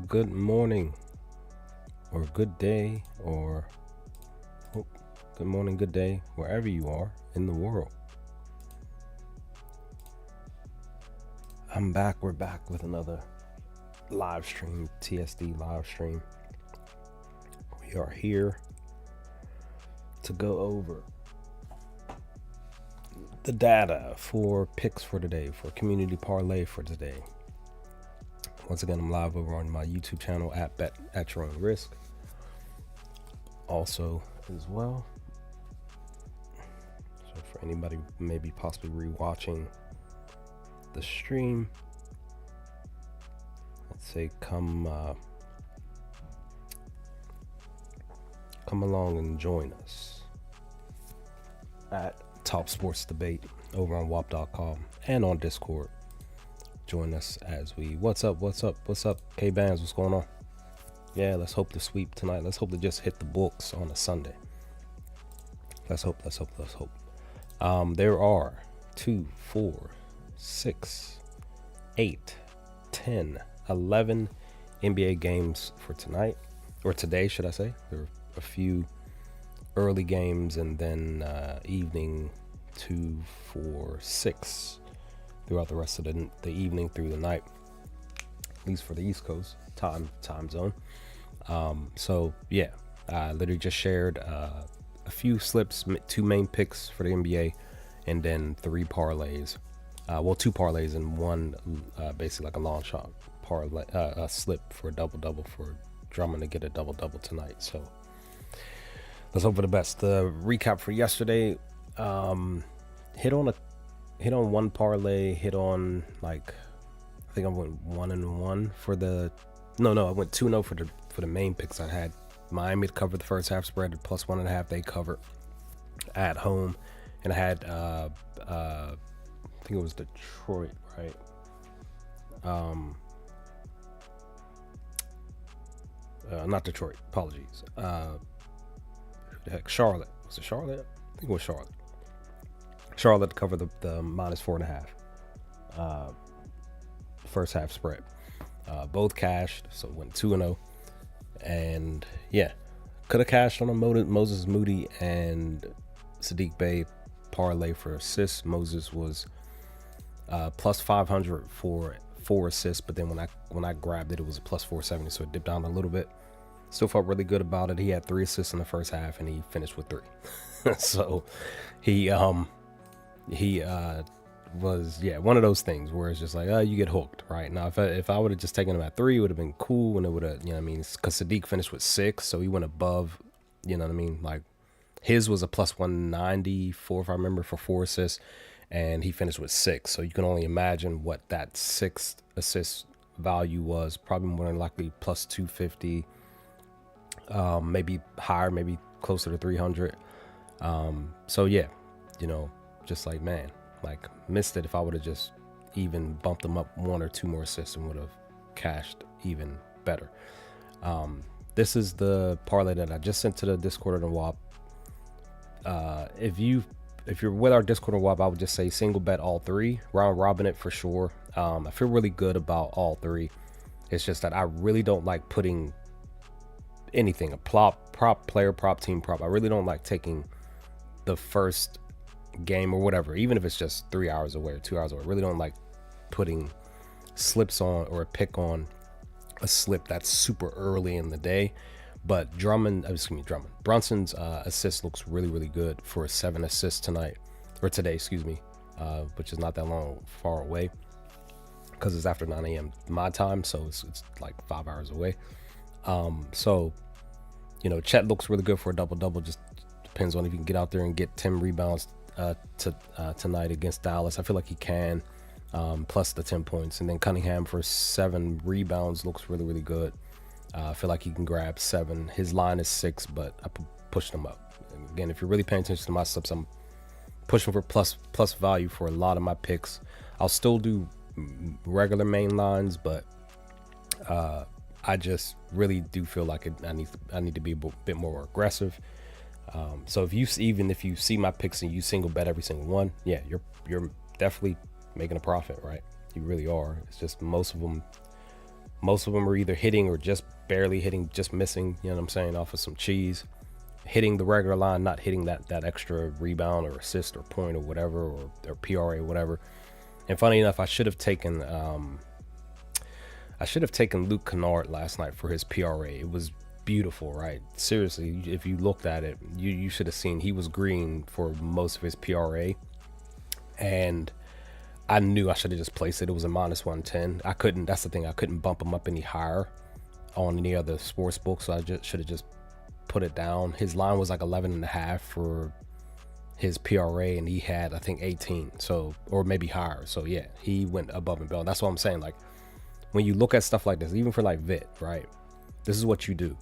good morning, or good day, or good morning, good day, wherever you are in the world. I'm back. We're back with another live stream, TSD live stream. We are here to go over the data for picks for today, for community parlay for today. Once again, I'm live over on my YouTube channel at Bet at Your Own Risk. Also, as well, so for anybody maybe possibly rewatching the stream, let's say come along and join us at Top Sports Debate over on WAP.com and on Discord. Join us as we what's up K-Bands, what's going on? Yeah, let's hope to sweep tonight. Let's hope to just hit the books on a Sunday. Let's hope. There are 2, 4, 6, 8, 10, 11 NBA games for tonight, or today should I say. There are a few early games and then evening 2, 4, 6 throughout the rest of the evening through the night, at least for the East Coast time zone. So yeah, I literally just shared a few slips, 2 main picks for the NBA, and then 3 parlays. 2 parlays and 1 basically like a long shot parlay, a slip for a double for Drummond to get a double tonight. So let's hope for the best. The recap for yesterday, hit on 1 parlay, hit on like, I think I went 1-1 for the, I went 2-0 for the main picks. I had Miami to cover the first half spread at +1.5. They covered at home, and I had I think it was Detroit, right? Not Detroit. Apologies. Who the heck? Charlotte. Was it Charlotte? I think it was Charlotte. Charlotte to cover the -4.5. First half spread. Both cashed, so went 2-0. And yeah, could have cashed on a Moses Moody and Saddiq Bey parlay for assists. Moses was +500 for 4 assists, but then when I grabbed it, it was a +470, so it dipped down a little bit. Still felt really good about it. He had 3 assists in the first half, and he finished with 3. So he was one of those things where it's just like, you get hooked, right? Now if I would have just taken him at 3, it would have been cool, and it would have, because Saddiq finished with 6, so he went above, like his was a +194 if I remember for 4 assists, and he finished with 6, so you can only imagine what that 6th assist value was. Probably more than likely +250, maybe higher, maybe closer to 300. So yeah, just like, man, like missed it. If I would have just even bumped them up 1 or 2 more assists, and would have cashed even better. This is the parlay that I just sent to the Discord and WAP. If you're with our Discord and WAP, I would just say single bet all 3, round robin it for sure. I feel really good about all 3. It's just that I really don't like putting anything, a prop player, prop team, prop. I really don't like taking the first game or whatever, even if it's just 3 hours away or 2 hours away. I really don't like putting slips on or a pick on a slip that's super early in the day. But Brunson's assist looks really good for a 7 assists tonight, or today, which is not that far away, because it's after 9 a.m. my time, so it's like 5 hours away. So Chet looks really good for a double. Just depends on if you can get out there and get 10 rebounds tonight against Dallas. I feel like he can, plus the 10 points. And then Cunningham for 7 rebounds looks really good. I feel like he can grab 7. His line is 6, but I pushed him up. And again, if you're really paying attention to my slips, I'm pushing for plus value for a lot of my picks. I'll still do regular main lines, but I just really do feel like I need to be a bit more aggressive. So if you see my picks and you single bet every single one, yeah, you're definitely making a profit, right? You really are. It's just most of them Most of them are either hitting or just barely hitting, just missing, you know what I'm saying, off of some cheese. Hitting the regular line, not hitting that extra rebound or assist or point or whatever, or PRA or whatever. And funny enough, I should have taken Luke Kennard last night for his PRA. It was beautiful, right? Seriously, if you looked at it, you should have seen he was green for most of his PRA. And I knew I should have just placed it. It was a minus 110. I couldn't, that's the thing, I couldn't bump him up any higher on any other sports book, so I just should have just put it down. His line was like 11.5 for his PRA, and he had, I think, 18, so, or maybe higher. So yeah, he went above and beyond. That's what I'm saying. Like, when you look at stuff like this, even for like VIT, right, this is what you do.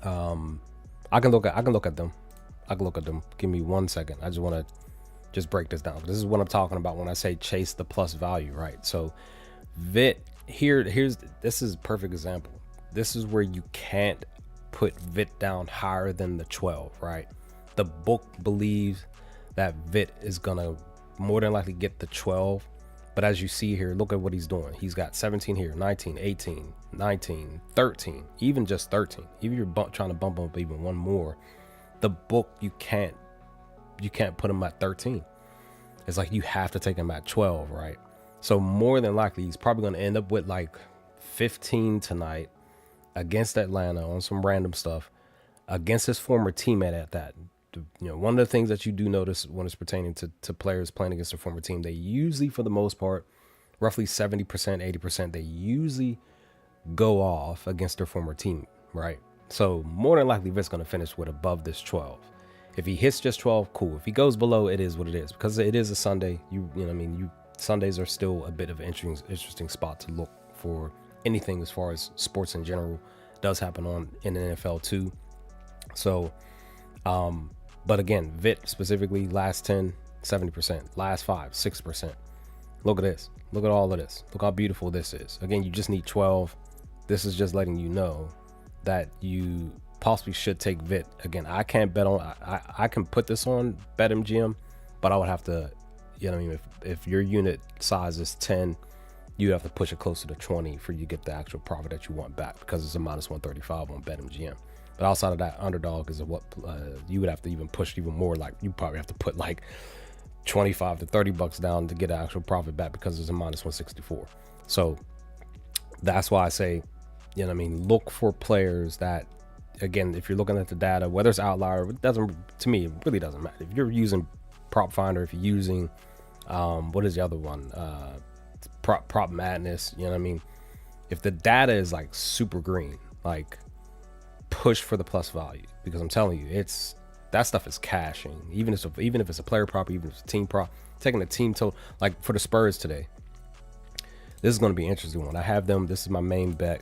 I can look at them. Give me 1 second. I just want to just break this down. This is what I'm talking about when I say chase the plus value, right? So VIT this is a perfect example. This is where you can't put VIT down higher than the 12, right? The book believes that VIT is gonna more than likely get the 12, but as you see here, look at what he's doing. He's got 17 here, 19, 18, 19, 13, even just 13. Even if you're trying to bump up even one more, the book, you can't put him at 13. It's like you have to take him at 12, right? So more than likely, he's probably going to end up with like 15 tonight against Atlanta on some random stuff against his former teammate at that. You know, one of the things that you do notice when it's pertaining to players playing against their former team, they usually, for the most part, roughly 70%, 80%, they usually go off against their former team, right? So more than likely, Vit's going to finish with above this 12. If he hits just 12, cool. If he goes below, it is what it is, because it is a Sunday. You know what I mean? Sundays are still a bit of an interesting spot to look for anything as far as sports in general. It does happen in the NFL too. So, but again, VIT specifically, last 10, 70%, last 5, 6%. Look at this. Look at all of this. Look how beautiful this is. Again, you just need 12. This is just letting you know that you possibly should take VIT. Again, I can't bet on, I can put this on BetMGM, but I would have to, you know what I mean? If your unit size is 10, you have to push it closer to 20 for you to get the actual profit that you want back, because it's a minus 135 on BetMGM. But outside of that, underdog is what you would have to even push even more. Like, you probably have to put like 25 to 30 bucks down to get an actual profit back, because it's a minus 164. So that's why I say, you know what I mean, look for players that, again, if you're looking at the data, whether it's outlier, it doesn't, to me, it really doesn't matter. If you're using Prop Finder, if you're using, what is the other one? Prop Madness, you know what I mean? If the data is like super green, like, push for the plus value, because I'm telling you, that stuff is cashing. Even if it's a player prop, even if it's a team prop, taking a team total, like for the Spurs today, this is going to be an interesting one. I have them, this is my main bet,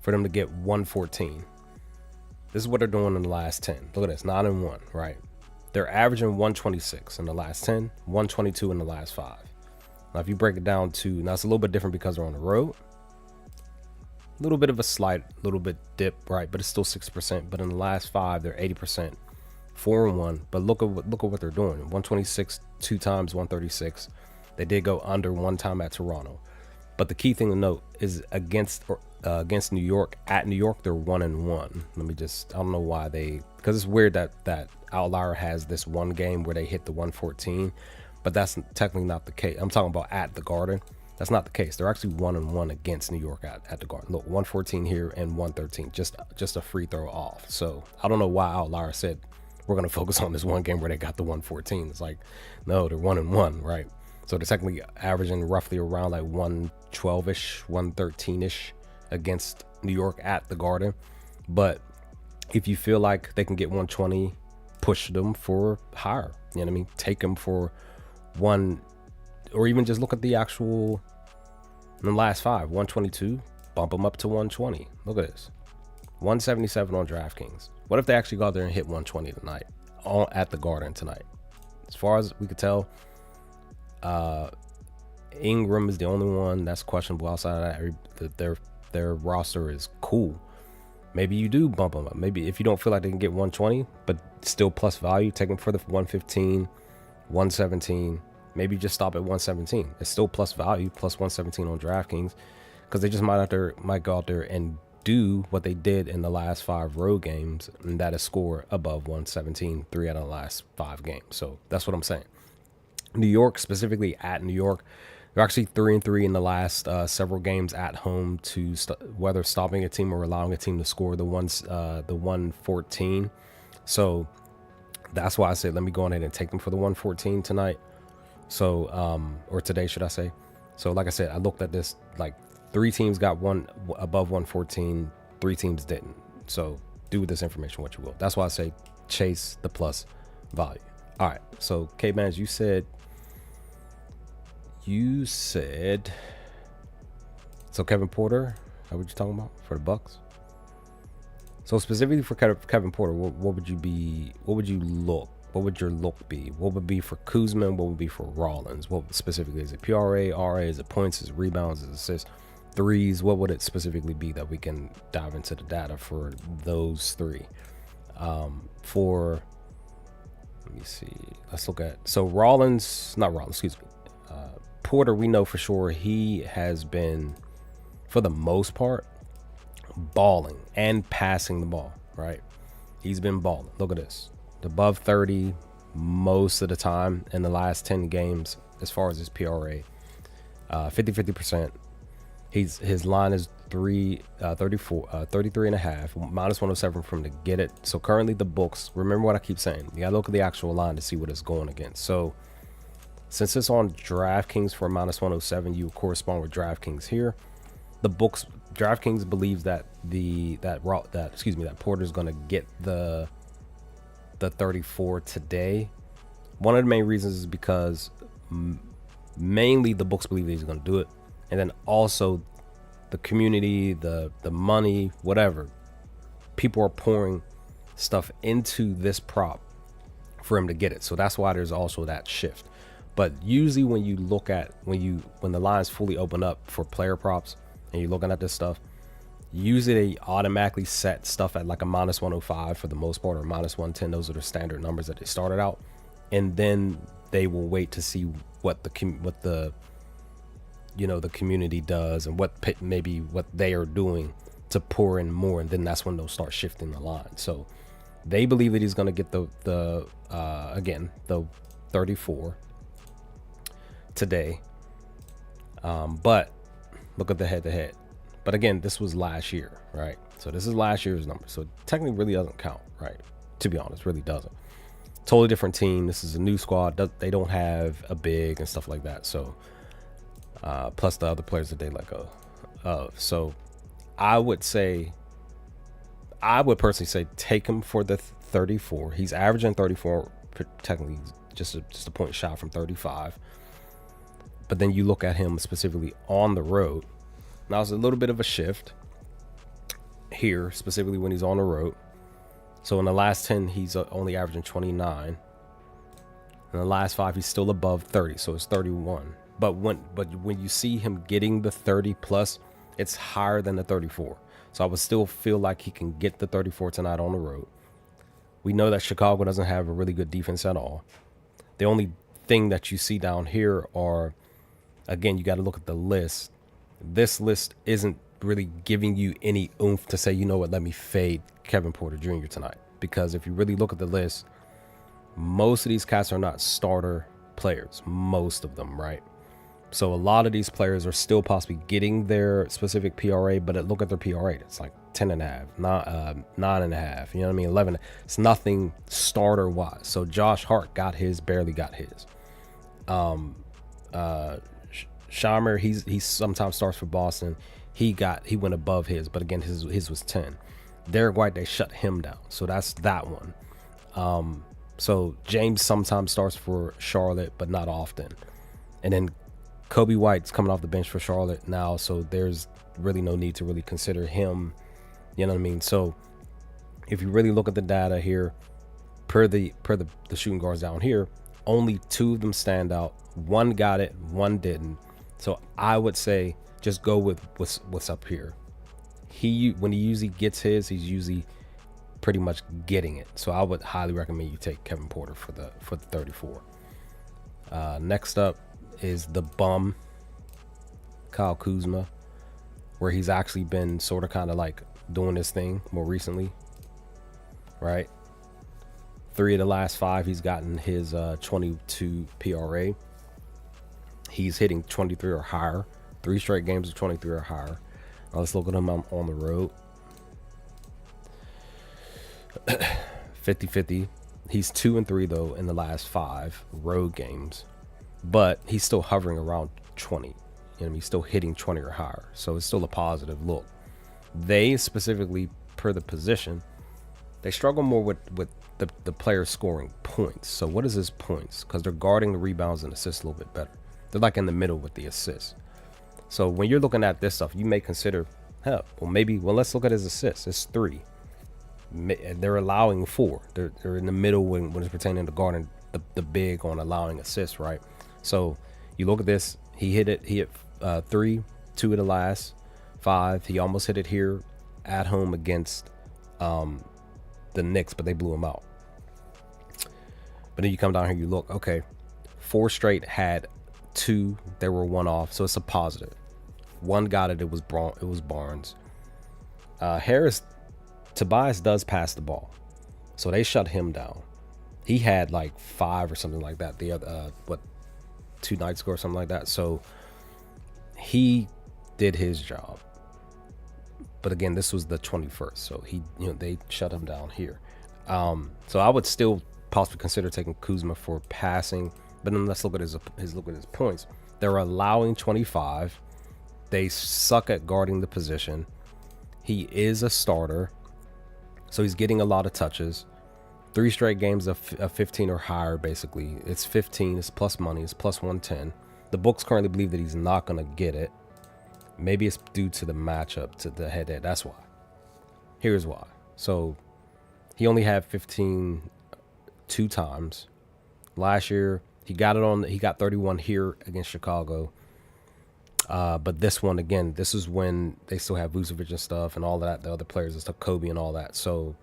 for them to get 114. This is what they're doing in the last 10. Look at this, 9-1, right? They're averaging 126 in the last 10, 122 in the last 5. Now, if you break it down to, now it's a little bit different because they're on the road. A little bit of a slight, little bit dip, right? But it's still 6%. But in the last 5, they're 80%, 4-1. But look at what they're doing. 126 2 times, 136. They did go under 1 time at Toronto. But the key thing to note is against New York, at New York, they're 1-1. I don't know why because it's weird that Outlier has this one game where they hit the 114, but that's technically not the case. I'm talking about at the Garden. That's not the case. They're actually 1-1 against New York at the Garden. Look, 114 here and 113, just a free throw off. So I don't know why Outlier said we're going to focus on this one game where they got the 114. It's like, no, they're 1-1, right? So they're technically averaging roughly around like 112-ish, 113-ish against New York at the Garden. But if you feel like they can get 120, push them for higher. You know what I mean? Take them for one, or even just look at the actual, in the last 5, 122, bump them up to 120. Look at this, 177 on DraftKings. What if they actually go out there and hit 120 tonight at the Garden tonight? As far as we could tell, Ingram is the only one that's questionable. Outside of that, their roster is cool. Maybe you do bump them up. Maybe if you don't feel like they can get 120, but still plus value, take them for the 115, 117. Maybe just stop at 117. It's still plus value, plus 117 on DraftKings. because they just might go out there and do what they did in the last 5 road games, and that is score above 117 3 out of the last 5 games. So that's what I'm saying. New York, specifically at New York, they're actually 3-3 in the last several games at home to whether stopping a team or allowing a team to score the 114. So that's why I said let me go ahead and take them for the 114 tonight. So or today, should I say? So like I said, I looked at this, like 3 teams got one above 114, 3 teams didn't. So do with this information what you will. That's why I say chase the plus value. All right. So K-Bands, you said so Kevin Porter, is that what you're talking about for the Bucks? So specifically for Kevin Porter, what would your look be? What would be for Kuzma? What would be for Rollins? What specifically is it? PRA, RA? Is it points? Is it rebounds? Is it assists? Threes? What would it specifically be that we can dive into the data for those 3? Let me see. Let's look at, so Porter, we know for sure he has been, for the most part, balling and passing the ball, right? He's been balling. Look at this. Above 30 most of the time in the last 10 games as far as his PRA. 50%. His line is 33 and a half, minus 107 from to get it. So currently the books, remember what I keep saying, you gotta look at the actual line to see what it's going against. So since it's on DraftKings for minus 107, you correspond with DraftKings here. The books, DraftKings believes that that Porter's gonna get the 34 today. One of the main reasons is because mainly the books believe that he's going to do it, and then also the community, the money, whatever, people are pouring stuff into this prop for him to get it. So that's why there's also that shift. But usually when you look at when the lines fully open up for player props and you're looking at this stuff, usually they automatically set stuff at like a minus 105 for the most part, or minus 110. Those are the standard numbers that they started out, and then they will wait to see what the community does and what they are doing to pour in more, and then that's when they'll start shifting the line. So they believe that he's going to get the 34 today, but look at the head-to-head. But again, this was last year, right? So this is last year's number. So it technically really doesn't count, right? To be honest, really doesn't. Totally different team. This is a new squad. They don't have a big and stuff like that. So plus the other players that they let go of. So I would personally say take him for the 34. He's averaging 34, technically just a point shot from 35. But then you look at him specifically on the road. Now it's a little bit of a shift here, specifically when he's on the road. So in the last 10, he's only averaging 29. In the last 5, he's still above 30, so it's 31. But when you see him getting the 30 plus, it's higher than the 34. So I would still feel like he can get the 34 tonight on the road. We know that Chicago doesn't have a really good defense at all. The only thing that you see down here are, again, you got to look at the list. This list isn't really giving you any oomph to say, you know what, let me fade Kevin Porter Jr. tonight. Because if you really look at the list, most of these cats are not starter players, most of them, right? So a lot of these players are still possibly getting their specific PRA, but look at their PRA. It's like 10.5, 9.5, you know what I mean? 11. It's nothing starter wise. So Josh Hart barely got his. Sharmer, he sometimes starts for Boston. He went above his, but again, his was 10. Derek White, they shut him down. So that's that one. So James sometimes starts for Charlotte, but not often. And then Kobe White's coming off the bench for Charlotte now, so there's really no need to really consider him. You know what I mean? So if you really look at the data here, per the shooting guards down here, only 2 of them stand out. One got it, one didn't. So I would say just go with what's up here. When he usually gets his, he's usually pretty much getting it. So I would highly recommend you take Kevin Porter for the 34. Next up is the bum, Kyle Kuzma. where he's actually been sort of kind of like doing this thing more recently, right? 3 of the last 5, he's gotten his 22 PRA. He's hitting 23 or higher. 3 straight games of 23 or higher. Now let's look at him on the road. 50-50. He's 2 and 3 though in the last 5 road games, but he's still hovering around 20. You know what I mean? He's still hitting 20 or higher, so it's still a positive look. They specifically, per the position, they struggle more with the players scoring points. So what is his points? Because they're guarding the rebounds and assists a little bit better. They're like in the middle with the assists. So when you're looking at this stuff, you may consider, well, let's look at his assists. It's 3. They're allowing 4. They're in the middle when it's pertaining to guarding the big on allowing assists, right? So you look at this. He hit 3, 2 of the last 5. He almost hit it here at home against the Knicks, but they blew him out. But then you come down here, you look, okay, 4 straight had 2. They were 1 off, so it's a positive. 1 got it. It was Barnes. Tobias does pass the ball, so they shut him down. He had like 5 or something like that the other 2 nights ago or something like that. So he did his job. But again, this was the 21st, so they shut him down here. So I would still possibly consider taking Kuzma for passing. But then let's look at his points. They're allowing 25. They suck at guarding the position. He is a starter, so he's getting a lot of touches. 3 straight games of 15 or higher, basically. It's 15. It's plus money. It's plus 110. The books currently believe that he's not going to get it. Maybe it's due to the matchup, to the head-to-head. That's why. Here's why. So he only had 15 2 times. Last year, he got 31 here against Chicago. But this one, again, this is when they still have Vucevic and stuff and all that, the other players and stuff, Kobe and all that. So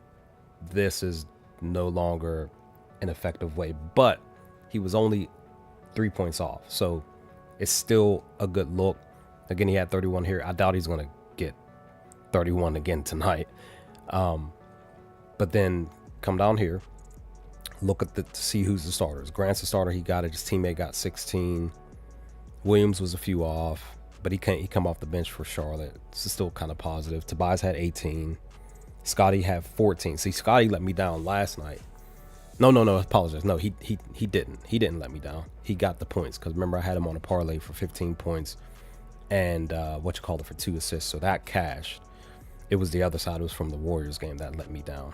this is no longer an effective way. But he was only 3 points off. So it's still a good look. Again, he had 31 here. I doubt he's going to get 31 again tonight. But then come down here, look at to see who's the starters. Grant's the starter. He got it. His teammate got 16. Williams was a few off, but he come off the bench for Charlotte. It's still kind of positive. Tobias had 18. Scotty had 14. See, Scotty let me down last night. No, I apologize. No, he didn't. He didn't let me down. He got the points because remember I had him on a parlay for 15 points and for 2 assists. So that cashed. It was the other side. It was from the Warriors game that let me down.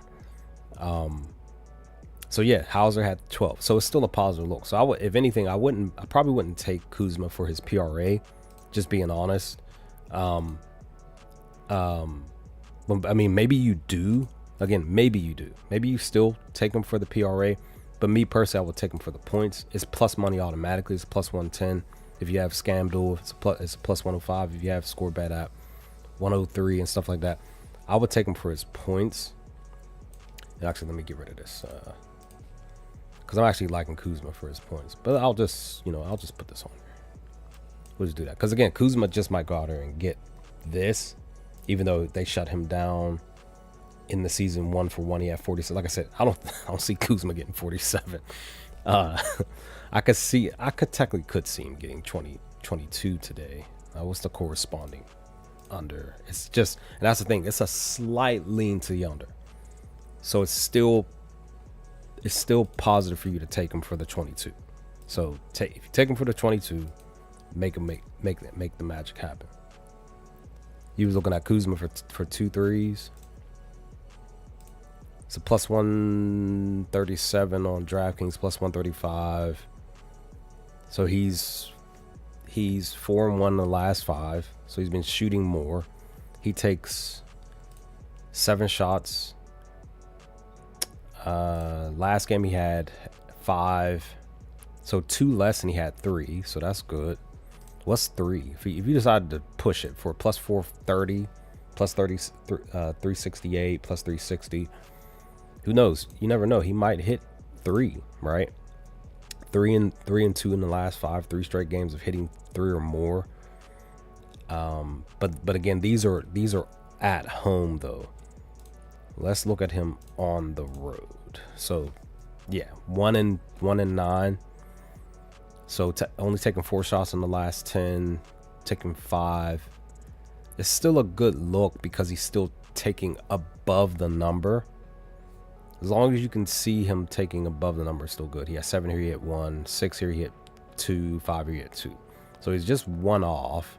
So yeah, Hauser had 12. So it's still a positive look. So if anything, I probably wouldn't take Kuzma for his PRA, just being honest. I mean, maybe you do. Again, maybe you do. Maybe you still take him for the PRA. But me personally, I would take him for the points. It's plus money automatically. It's plus 110. If you have ScamDuel, it's plus 105. If you have ScoreBet app, 103 and stuff like that. I would take him for his points. And actually, let me get rid of this. Because I'm actually liking Kuzma for his points. But I'll just put this on here. We'll just do that. Because again, Kuzma just might go out there and get this. Even though they shut him down in the season 1 for 1, he had 47. Like I said, I don't see Kuzma getting 47. I could technically see him getting 22 today. What's the corresponding under? It's just, and that's the thing. It's a slight lean to the under. So it's still positive for you to take him for the 22. So if you take him for the 22, make the magic happen. He was looking at Kuzma for 2 threes. It's a plus 137 on DraftKings, plus 135. So he's 4-1 in the last 5. So he's been shooting more. He takes 7 shots. Last game he had 5. So 2 less than he had 3. So that's good. What's 3? If you decide to push it for plus 430, plus 368, plus 360, who knows? You never know. He might hit 3, right? 3 and 2 in the last 5, 3 straight games of hitting 3 or more. But again, these are at home though. Let's look at him on the road. So yeah, 1-9. So only taking 4 shots in the last 10, taking 5. It's still a good look because he's still taking above the number. As long as you can see him taking above the number, it's still good. He has 7 here, he hit 1, 6 here, he hit 2, 5 here, he hit 2. So he's just 1 off.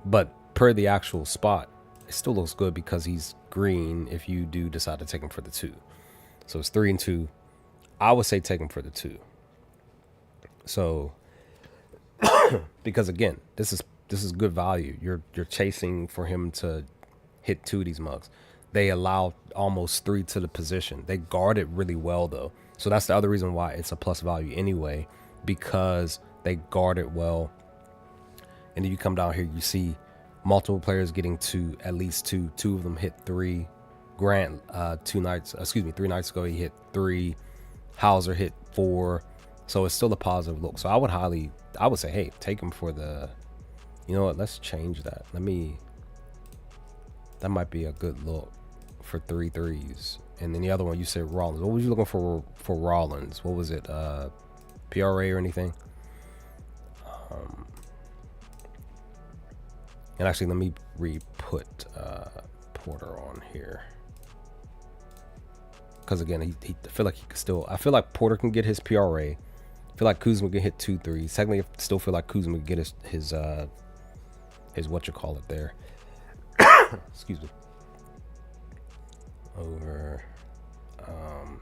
But per the actual spot, it still looks good because he's green if you do decide to take him for the 2. So it's 3 and 2. I would say take him for the 2. So because again, this is good value. You're chasing for him to hit 2 of these mugs. They allow almost 3 to the position. They guard it really well though. So that's the other reason why it's a plus value anyway, because they guard it well. And if you come down here, you see multiple players getting 2, at least 2. 2 of them hit 3. Grant, 3 nights ago, he hit 3. Hauser hit 4. So it's still a positive look. So I would say, hey, take him for the, you know what? Let's change that. That might be a good look for 3 threes. And then the other one, you said Rollins. What was you looking for Rollins? What was it? PRA or anything? And actually, let me re-put Porter on here. Because again, I feel like he could still. I feel like Porter can get his PRA. I feel like Kuzma can hit 2 threes. Technically, I still feel like Kuzma can get his what you call it there. Excuse me. Over.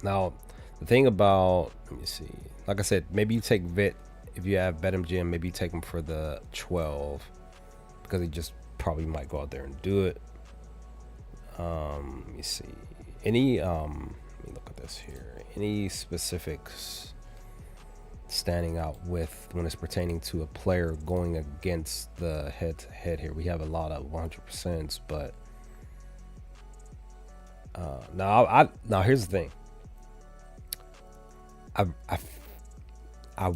Now, the thing about, let me see. Like I said, maybe you take Vit if you have BetMGM. Maybe you take him for the 12 because he just probably might go out there and do it. Let me see. Let me look at this here. Any specifics standing out with when it's pertaining to a player going against the head-to-head here? We have a lot of 100%, but now here's the thing. I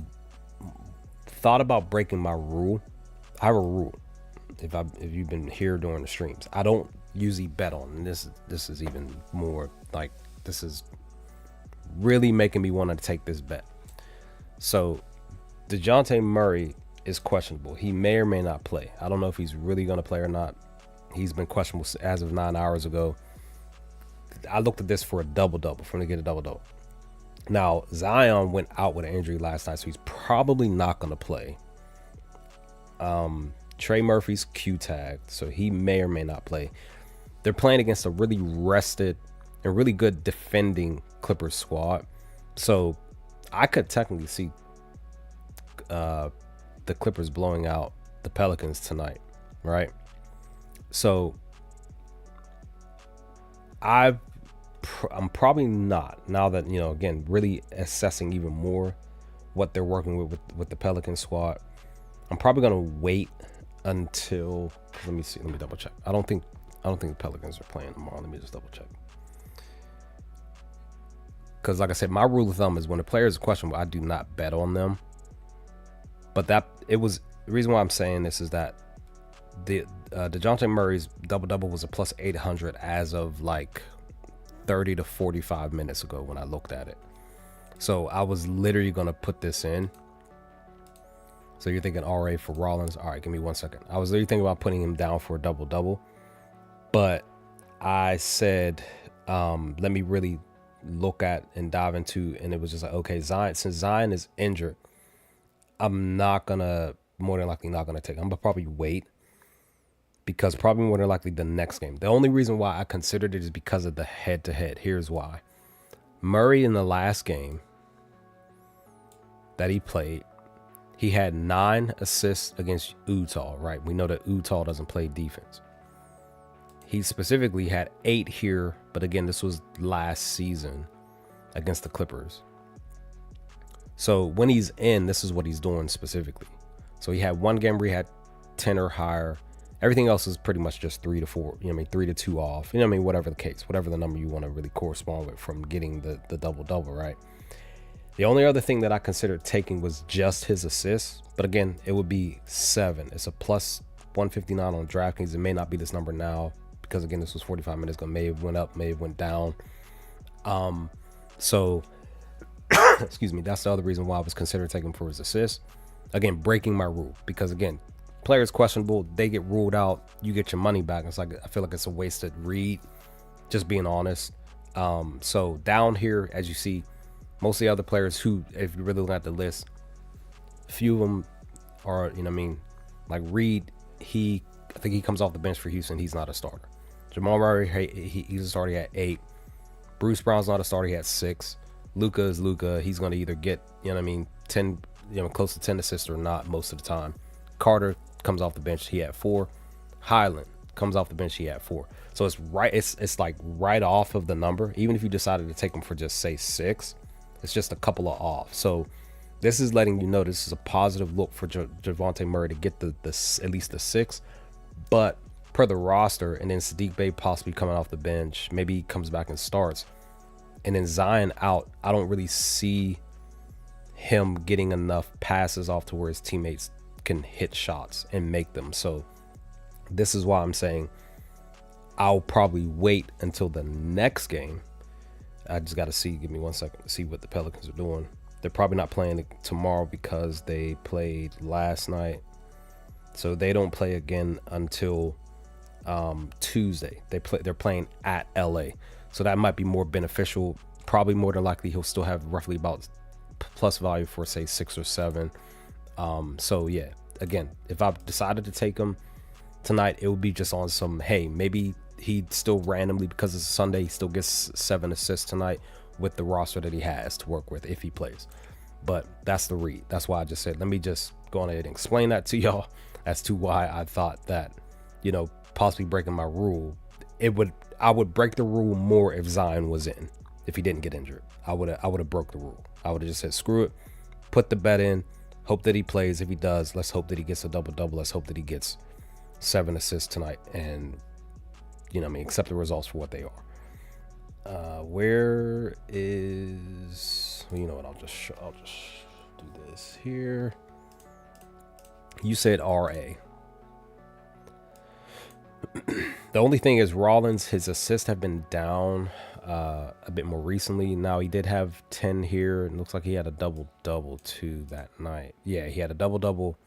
thought about breaking my rule. I have a rule. If you've been here during the streams, I don't usually bet on, and this is even more like, this is really making me want to take this bet. So DeJounte Murray is questionable. He may or may not play. I don't know if he's really going to play or not. He's been questionable as of 9 hours ago. I looked at this for a double-double, for him to get a double-double. Now, Zion went out with an injury last night, so he's probably not going to play. Trey Murphy's Q-tagged, so he may or may not play. They're playing against a really rested and really good defending Clippers squad. So I could technically see the Clippers blowing out the Pelicans tonight, right? So I'm probably not, now that, you know, again, really assessing even more what they're working with the Pelican squad. I'm probably gonna wait until, let me double check. I don't think the Pelicans are playing tomorrow. Let me just double check. Because like I said, my rule of thumb is when a player is questionable, I do not bet on them. But the reason why I'm saying this is that the DeJounte Murray's double-double was a plus 800 as of like 30 to 45 minutes ago when I looked at it. So I was literally going to put this in. So you're thinking RA for Rollins. All right, give me 1 second. I was literally thinking about putting him down for a double-double. But I said, let me really look at and dive into, and it was just like, okay, Zion, since Zion is injured, I'm more than likely not going to take him. I'm going to probably wait, because probably more than likely the next game. The only reason why I considered it is because of the head-to-head. Here's why. Murray in the last game that he played, he had 9 assists against Utah, right? We know that Utah doesn't play defense. He specifically had 8 here, but again, this was last season against the Clippers. So when he's in, this is what he's doing specifically. So he had 1 game where he had 10 or higher. Everything else is pretty much just 3 to 4, 3 to 2 off, whatever the case, whatever the number you want to really correspond with from getting the double-double, right? The only other thing that I considered taking was just his assists. But again, it would be 7. It's a plus 159 on DraftKings. It may not be this number now because again, this was 45 minutes ago. May have went up, may have went down. So excuse me, that's the other reason why I was considering taking him for his assist. Again, breaking my rule, because again, players questionable, they get ruled out, you get your money back. It's like, I feel like it's a wasted read, just being honest. So down here, as you see, most of the other players who, if you really look at the list, few of them are, you know what I mean, like Reed, I think he comes off the bench for Houston. He's not a starter. Jamal Murray, he's a starter at 8. Bruce Brown's not a starter. He had 6. Luka is Luka. He's going to either get, you know what I mean, 10, close to 10 assists or not most of the time. Carter comes off the bench. He had 4. Highland comes off the bench. He had 4. So it's right. It's like right off of the number. Even if you decided to take him for just say 6, it's just a couple of off. So this is letting you know this is a positive look for Javonte Murray to get the at least the 6. But per the roster, and then Saddiq Bey possibly coming off the bench, maybe he comes back and starts, and then Zion out, I don't really see him getting enough passes off to where his teammates can hit shots and make them. So this is why I'm saying I'll probably wait until the next game. I just got to see, give me 1 second to see what the Pelicans are doing. They're probably not playing tomorrow because they played last night. So they don't play again until Tuesday. They're playing at LA. So that might be more beneficial. Probably more than likely he'll still have roughly about plus value for say 6 or 7. So yeah, again, if I decided to take him tonight, it would be just on some, hey, maybe he still randomly, because it's a Sunday, he still gets 7 assists tonight with the roster that he has to work with if he plays. But that's the read. That's why I just said, let me just go on ahead and explain that to y'all as to why I thought that, possibly breaking my rule, I would break the rule more if Zion was in. If he didn't get injured, I would have broke the rule. I would have just said, screw it, put the bet in, hope that he plays. If he does, let's hope that he gets a double-double. Let's hope that he gets 7 assists tonight, and accept the results for what they are. Where is, what? I'll just do this here. You said RA. The only thing is Rollins, his assists have been down a bit more recently. Now he did have 10 here. It looks like he had a double-double too that night. Yeah, he had a double-double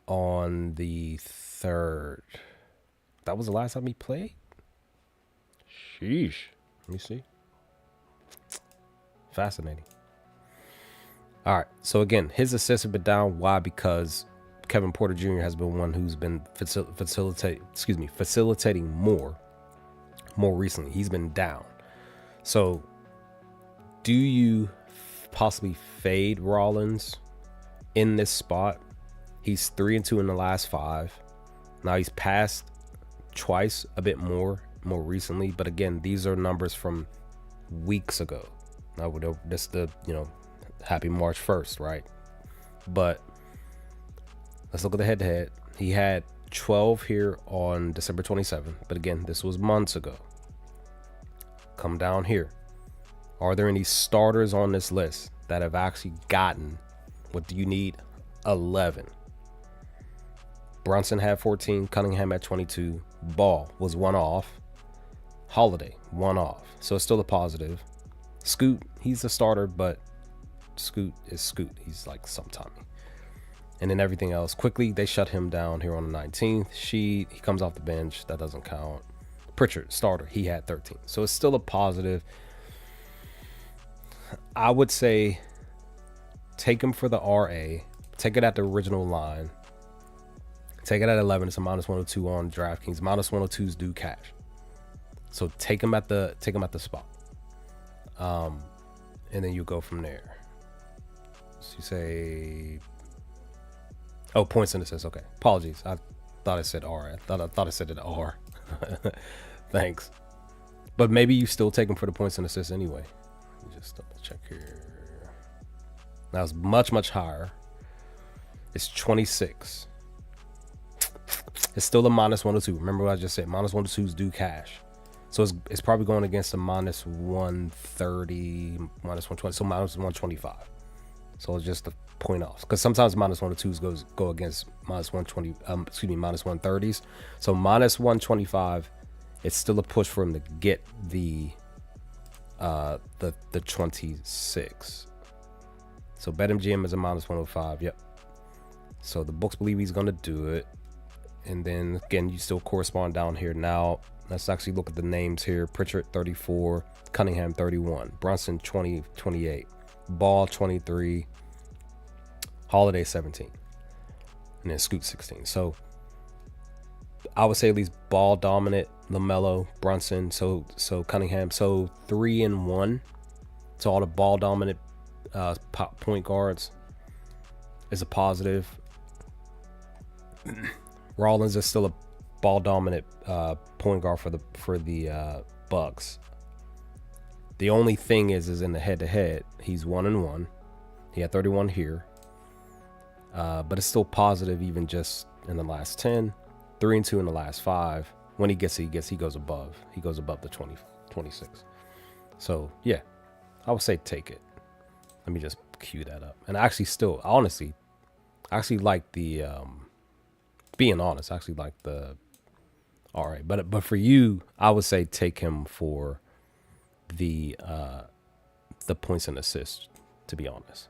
on the 3rd. That was the last time he played? Sheesh. Let me see. Fascinating. All right. So again, his assists have been down. Why? Because Kevin Porter Jr. has been one who's been facilitating more recently. He's been down. So do you possibly fade Rollins in this spot? He's 3-2 in the last 5. Now he's passed twice, a bit more recently, but again, these are numbers from weeks ago. Now this the happy March 1st, right? But let's look at the head-to-head. He had 12 here on December 27th, but again, this was months ago. Come down here. Are there any starters on this list that have actually gotten what do you need? 11. Brunson had 14, Cunningham had 22, Ball was 1 off, Holiday 1 off, so it's still a positive. Scoot, he's a starter, but Scoot is Scoot. He's like some Tommy. And then everything else, quickly, they shut him down here on the 19th. He comes off the bench. That doesn't count. Pritchard, starter. He had 13. So it's still a positive. I would say take him for the RA. Take it at the original line. Take it at 11. It's a -102 on DraftKings. -102s do cash. So take him at the spot. And then you go from there. So you say, oh, points and assists. Okay, apologies. I thought I said R. I thought I said it R. Thanks. But maybe you still take him for the points and assists anyway. Let me just double check here. Now it's much higher. It's 26. It's still a -102. Remember what I just said? -102s do cash. So it's probably going against a -130, -120, so -125. So it's just a point offs, because sometimes minus 102s go against minus 120, minus 130s. So minus 125, it's still a push for him to get the 26. So BetMGM is a minus 105. Yep. So the books believe he's gonna do it. And then again, you still correspond down here. Now let's actually look at the names here. Pritchard 34, Cunningham 31, Brunson 28, Ball 23, Holiday 17, and then Scoot 16. So I would say at least Ball dominant, LaMelo, Brunson, so Cunningham, so 3-1. So all the ball dominant point guards is a positive. Rollins is still a ball dominant point guard for the Bucks. The only thing is in the head to head, he's 1-1. He had 31 here, but it's still positive even just in the last 10. 3-2 in the last 5. When he goes above. He goes above the 26. So yeah, I would say take it. Let me just cue that up. And I actually like the being honest, I actually like the all right. But for you, I would say take him for the points and assists, to be honest.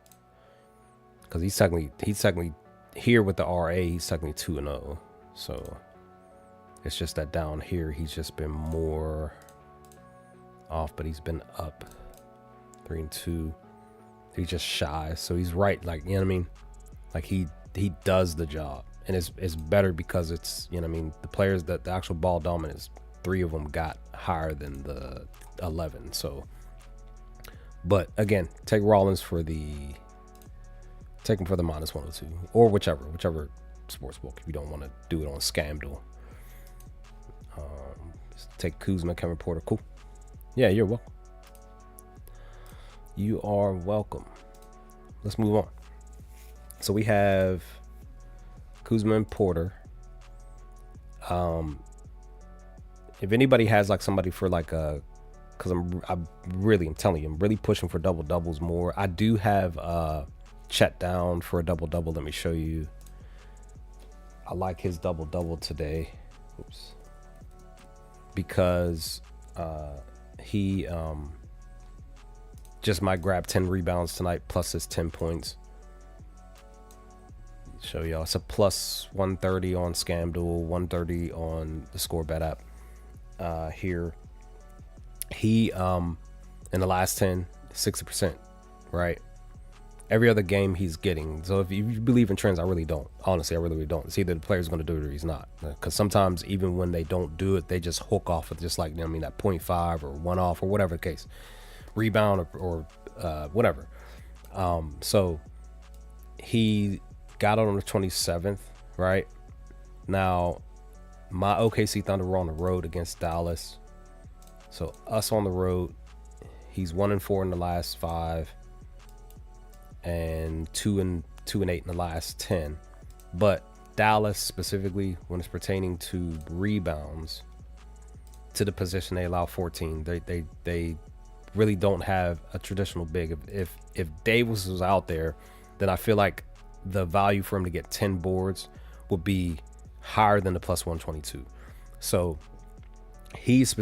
Because he's technically here with the RA, he's technically 2-0. So it's just that down here he's just been more off, but he's been up 3-2. He's just shy, so he's right. Like, you know what I mean? Like he does the job, and it's better because it's, you know what I mean, the players that the actual ball dominance, 3 of them got higher than the 11. So, but again, take Rollins for him for the minus 102 or whichever sports book if you don't want to do it on Scamdel. Take Kuzma, Kevin Porter. Cool. Yeah, you're welcome. You are welcome. Let's move on. So we have Kuzma and Porter. If anybody has like somebody for like because I'm telling you, I'm really pushing for double doubles more. I do have Chet down for a double double. Let me show you. I like his double double today. Oops. Because he just might grab 10 rebounds tonight plus his 10 points. Show y'all, it's a plus 130 on Scamdel, 130 on the Score Bet app. Here he in the last 10, 60%, right? Every other game he's getting. So if you believe in trends, I really don't. Honestly, I really don't. It's either the player's going to do it or he's not. Because sometimes even when they don't do it, they just hook off with just like, you know what I mean, that 0.5 or 1 off or whatever the case. Rebound or whatever. So he got it on the 27th, right? Now, my OKC Thunder were on the road against Dallas. So us on the road, he's 1-4 in the last 5. And 2-8 in the last 10. But Dallas specifically, when it's pertaining to rebounds, to the position they allow 14. They really don't have a traditional big. If Davis was out there, then I feel like the value for him to get 10 boards would be higher than the plus 122. So he's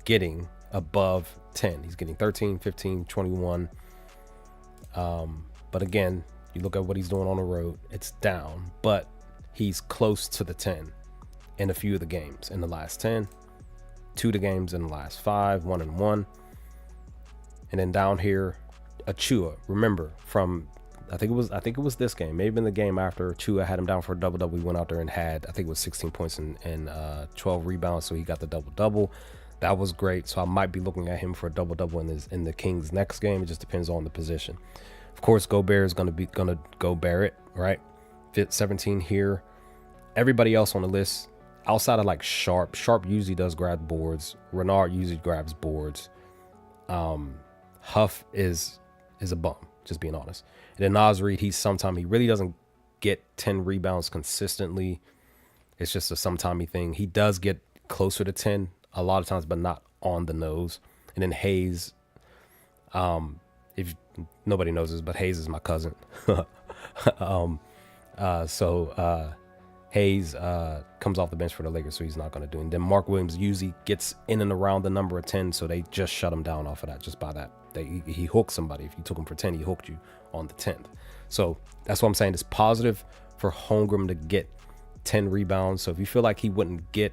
getting above 10. He's getting 13, 15, 21. But again, you look at what he's doing on the road, it's down, but he's close to the 10 in a few of the games in the last 10, 2 of the games in the last 5, 1-1. And then down here, Achua, remember from, I think it was this game, maybe in the game after Achua had him down for a double-double. He went out there and had, I think it was 16 points and 12 rebounds. So he got the double-double. That was great. So I might be looking at him for a double-double in the Kings next game. It just depends on the position. Of course, Gobert is gonna go Barrett, right? Fit 17 here. Everybody else on the list, outside of like Sharp usually does grab boards. Renard usually grabs boards. Huff is a bum, just being honest. And then Naz Reid, he really doesn't get 10 rebounds consistently. It's just a sometimey thing. He does get closer to 10 a lot of times, but not on the nose. And then Hayes, if Nobody knows this, but Hayes is my cousin. So Hayes comes off the bench for the Lakers, so he's not going to do it. And then Mark Williams usually gets in and around the number of 10, so they just shut him down off of that, just by that. He hooked somebody. If you took him for 10, he hooked you on the 10th. So that's what I'm saying. It's positive for Holmgren to get 10 rebounds. So if you feel like he wouldn't get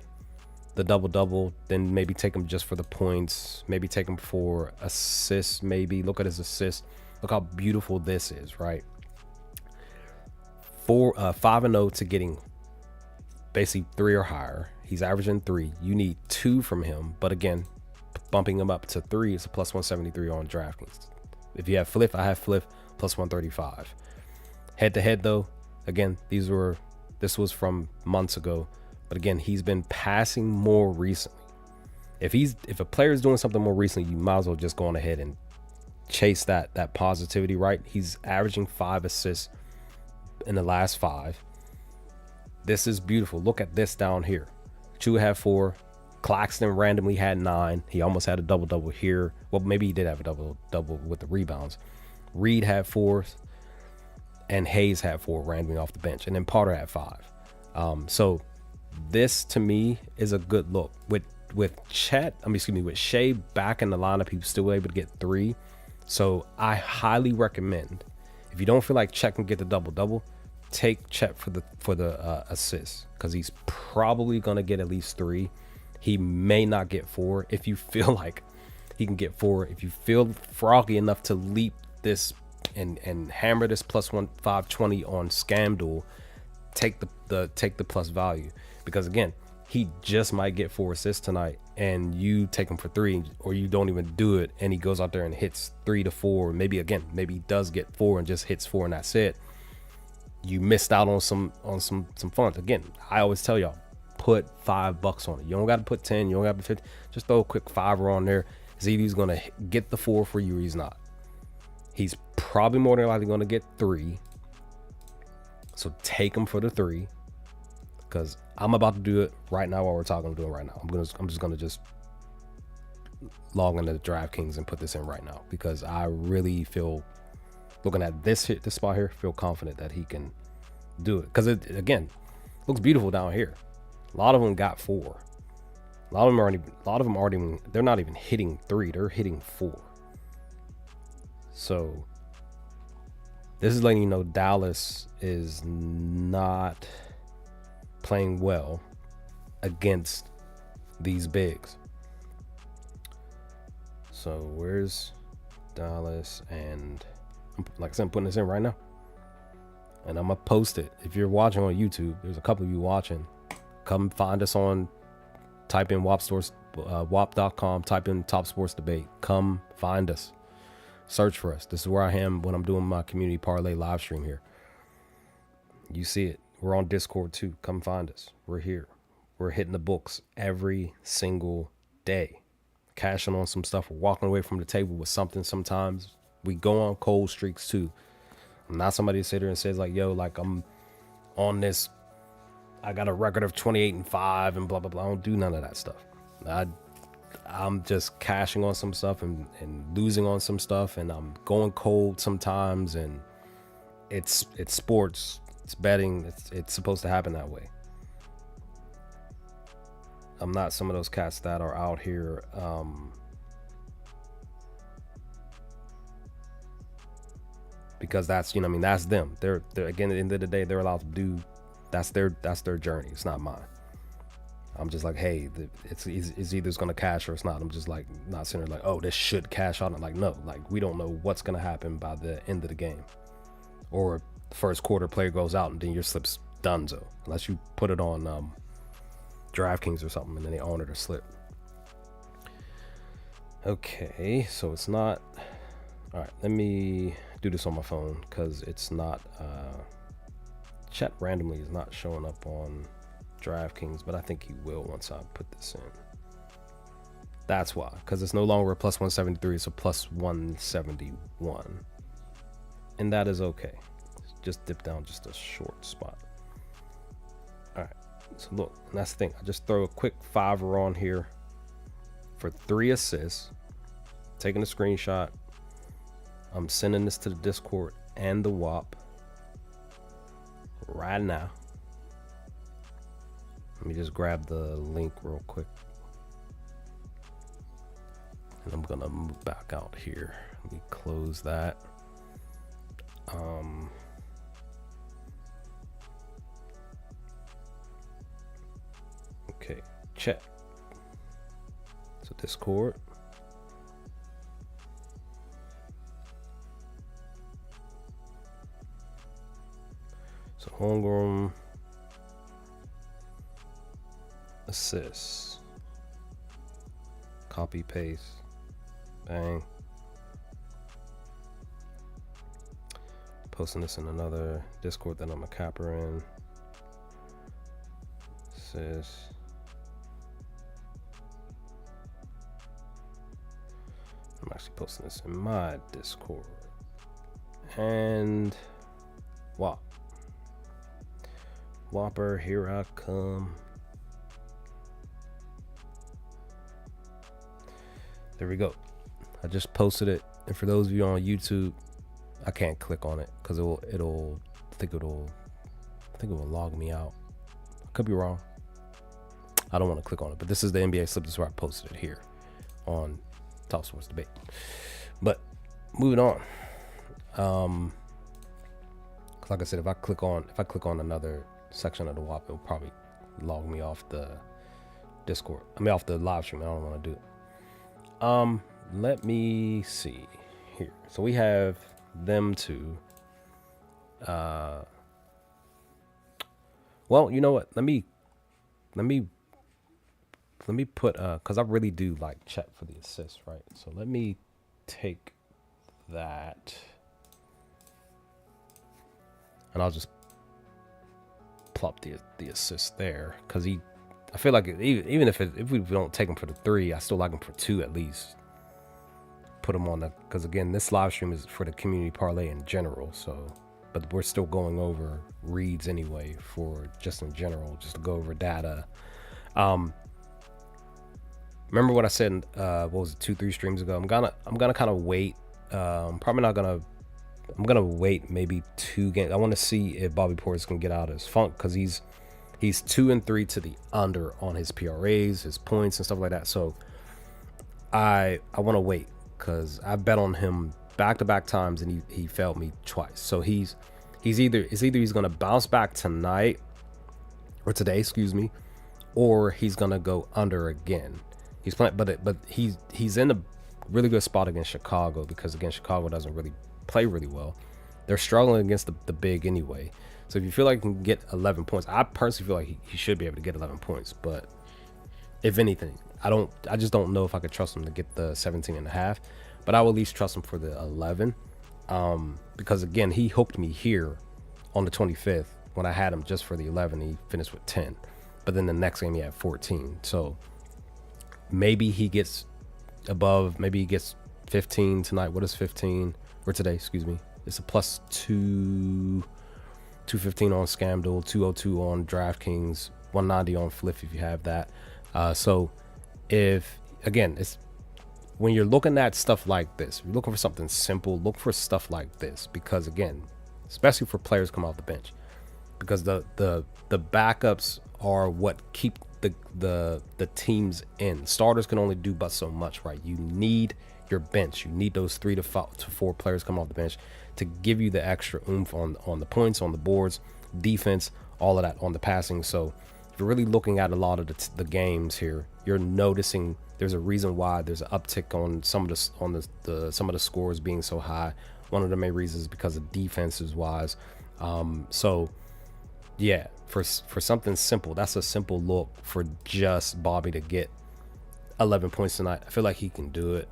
the double-double, then maybe take him just for the points. Maybe take him for assists. Maybe look at his assists. Look how beautiful this is, right? 5-0 to getting basically 3 or higher. He's averaging 3. You need 2 from him, but again, bumping him up to 3 is a plus 173 on DraftKings. If you have Fliff, I have Fliff plus 135. Head to head though, again, this was from months ago, but again, he's been passing more recently. If a player is doing something more recently, you might as well just go on ahead and chase that positivity, right? He's averaging 5 assists in the last 5. This is beautiful. Look at this down here. Chu had 4. Claxton randomly had 9. He almost had a double-double here. Well, maybe he did have a double-double with the rebounds. Reed had 4, and Hayes had 4 randomly off the bench, and then Potter had 5. So this to me is a good look. With Shea back in the lineup, he was still able to get 3. So I highly recommend, if you don't feel like Chet can get the double-double, take Chet for the assist, because he's probably gonna get at least 3. He may not get 4. If you feel like he can get 4, if you feel froggy enough to leap this and hammer this plus 520 on ScamDuel, take the plus value, because again, he just might get 4 assists tonight, and you take him for 3, or you don't even do it, and he goes out there and hits 3 to 4. Maybe he does get 4 and just hits 4, and that's it. You missed out on some fun. Again, I always tell y'all, put $5 on it. You don't got to put 10. You don't got to put 50. Just throw a quick $5 on there. See if he's gonna get the 4 for you, or he's not. He's probably more than likely gonna get 3. So take him for the 3, because I'm about to do it right now while we're talking. I'm doing it right now. I'm just gonna log into DraftKings and put this in right now, because I really feel, looking at this spot here, feel confident that he can do it, because it again looks beautiful down here. A lot of them got 4. A lot of them aren't even. They're not even hitting 3. They're hitting 4. So this is letting you know Dallas is not playing well against these bigs. So where's Dallas? And like I said, I'm putting this in right now, and I'm gonna post it. If you're watching on YouTube, there's a couple of you watching. Come find us on, type in WAP.com, type in Top Sports Debate. Come find us. Search for us. This is where I am when I'm doing my community parlay live stream here. You see it. We're on Discord too. Come find us. We're here. We're hitting the books every single day. Cashing on some stuff. We're walking away from the table with something sometimes. We go on cold streaks too. I'm not somebody to sit there and says like, yo, like I'm on this, I got a record of 28-5 and blah, blah, blah. I don't do none of that stuff. I'm just cashing on some stuff and losing on some stuff, and I'm going cold sometimes, and it's sports, it's betting, it's supposed to happen that way. I'm not some of those cats that are out here because that's, you know, I mean, that's them. They're again, at the end of the day, they're allowed to do, that's their journey. It's not mine. I'm just like, hey, it's either it's gonna cash or it's not. I'm just like not sitting there like, oh, this should cash out. I'm like, no, like we don't know what's gonna happen by the end of the game, or the first quarter player goes out and then your slip's donezo, unless you put it on DraftKings or something and then they honor the slip. Okay, so it's not. All right, let me do this on my phone because it's not. Chat randomly is not showing up on DraftKings, but I think he will once I put this in. That's why, because it's no longer a plus 173, it's a plus 171, and that is okay. Just dip down just a short spot. All right, so look, and that's the thing. I just throw a quick $5 on here for 3 assists, taking a screenshot. I'm sending this to the Discord and the WAP right now. Let me just grab the link real quick. And I'm gonna move back out here. Let me close that. Okay, check. So Discord. So homegrown assists. Copy paste. Bang. Posting this in another Discord that I'm a capper in. Assists. I'm actually posting this in my Discord. And WAP. Whopper, here I come. There we go. I just posted it. And for those of you on YouTube, I can't click on it because I think it will log me out. I could be wrong. I don't want to click on it, but this is the NBA slip. This is where I posted it here on Top Sports Debate. But moving on. Like I said, if I click on another section of the WAP, it'll probably log me off the Discord. I mean, off the live stream. I don't want to do it. Let me see here. So we have them two. Well, you know what? Let me put because I really do like Chet for the assist, right? So let me take that, and I'll just plop the assist there because I feel like even if we don't take him for the 3, I still like him for 2 at least. Put him on because again, this live stream is for the community parlay in general. So, but we're still going over reads anyway for just in general, just to go over data. Remember what I said? What was it, 2-3 streams ago? I'm gonna kind of wait. Probably not gonna. I'm gonna wait maybe 2 games. I want to see if Bobby Portis can get out of his funk because he's 2-3 to the under on his PRAs, his points and stuff like that. So I want to wait because I bet on him back-to-back times and he failed me twice. So he's either he's gonna bounce back tonight or today, excuse me, or he's gonna go under again. He's playing, but he's in a really good spot against Chicago because again, Chicago doesn't really play really well. They're struggling against the big anyway. So if you feel like you can get 11 points, I personally feel like he should be able to get 11 points. But if anything, I just don't know if I could trust him to get the 17.5. But I will at least trust him for the 11. Because again, he hooked me here on the 25th when I had him just for the 11. He finished with 10. But then the next game he had 14. So maybe he gets above, maybe he gets 15 tonight. What is 15? Or today, excuse me. It's a plus 215 on ScamDuel, 202 on DraftKings, 190 on Flip if you have that. So if, again, it's when you're looking at stuff like this, you're looking for something simple, look for stuff like this. Because again, especially for players come off the bench, because the backups are what keep the teams in. Starters can only do but so much, right? You need your bench. You need those 3 to 4 players coming off the bench to give you the extra oomph on the points, on the boards, defense, all of that on the passing. So if you're really looking at a lot of the games here, you're noticing there's a reason why there's an uptick on some of the scores being so high. One of the main reasons is because of defenses wise. So yeah, for something simple, that's a simple look for just Bobby to get 11 points tonight. I feel like he can do it.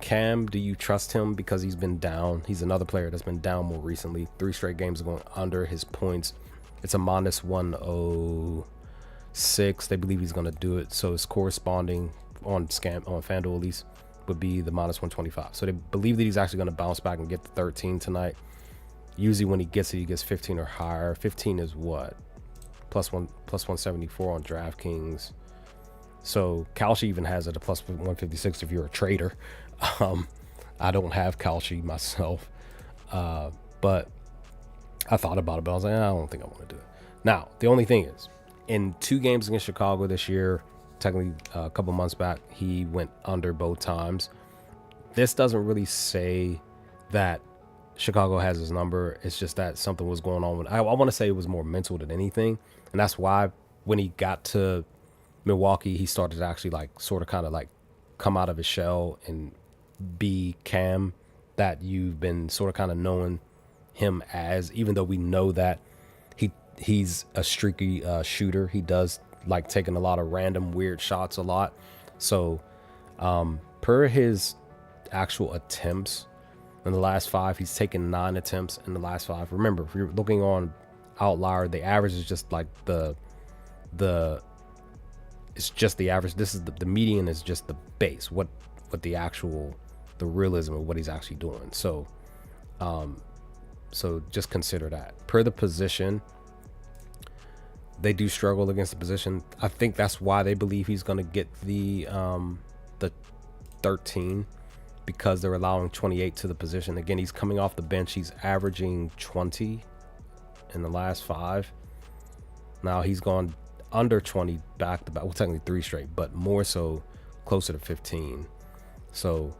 Cam, do you trust him because he's been down? He's another player that's been down more recently. 3 straight games going under his points. It's a minus 106. They believe he's going to do it. So it's corresponding on FanDuel at least would be the minus 125. So they believe that he's actually going to bounce back and get the 13 tonight. Usually when he gets it, he gets 15 or higher. 15 is what? Plus 174 on DraftKings. So Kalshi even has it a plus 156 if you're a trader. I don't have Kalshi myself, but I thought about it, but I was like, I don't think I want to do it. Now, the only thing is, in 2 games against Chicago this year, technically a couple months back, he went under both times. This doesn't really say that Chicago has his number. It's just that something was going on. I want to say it was more mental than anything. And that's why when he got to Milwaukee, he started to actually like sort of kind of like come out of his shell and be Cam that you've been sort of kind of knowing him as, even though we know that he's a streaky shooter. He does like taking a lot of random weird shots a lot. So per his actual attempts in the last 5, he's taken 9 attempts in the last 5. Remember, if you're looking on Outlier, the average is just like the it's just the average. This is the median is just the base, what the actual, the realism of what he's actually doing. So so just consider that. Per the position, they do struggle against the position. I think that's why they believe he's going to get the 13, because they're allowing 28 to the position. Again, he's coming off the bench. He's averaging 20 in the last 5. Now he's gone under 20 back to back. Well, technically 3 straight, but more so closer to 15. So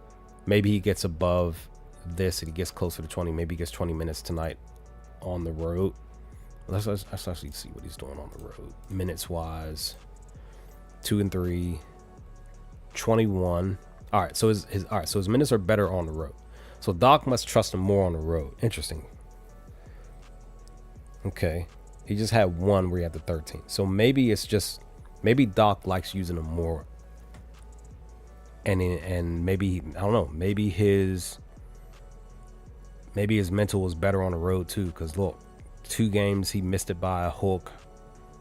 maybe he gets above this and he gets closer to 20. Maybe he gets 20 minutes tonight on the road. Let's actually see what he's doing on the road. Minutes wise, 2 and 3, 21. All right, so his minutes are better on the road. So Doc must trust him more on the road. Interesting. Okay, he just had 1 where he had the 13. So maybe it's just, maybe Doc likes using him more. And maybe, I don't know, maybe his mental was better on the road too. Because look, 2 games he missed it by a hook.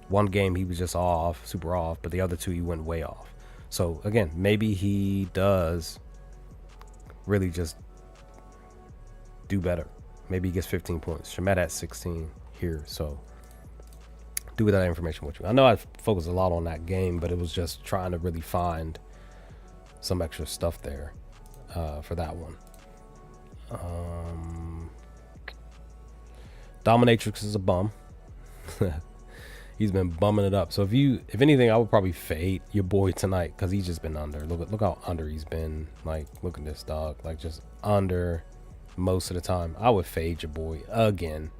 1 game he was just off, super off, but the other 2 he went way off. So again, maybe he does really just do better. Maybe he gets 15 points. Shamet at 16 here. So do with that information what you. I know I focused a lot on that game, but it was just trying to really find some extra stuff there for that one. Dominatrix is a bum. He's been bumming it up. So if anything, I would probably fade your boy tonight because he's just been under. Look how under he's been. Like, look at this, dog. Like, just under most of the time. I would fade your boy again.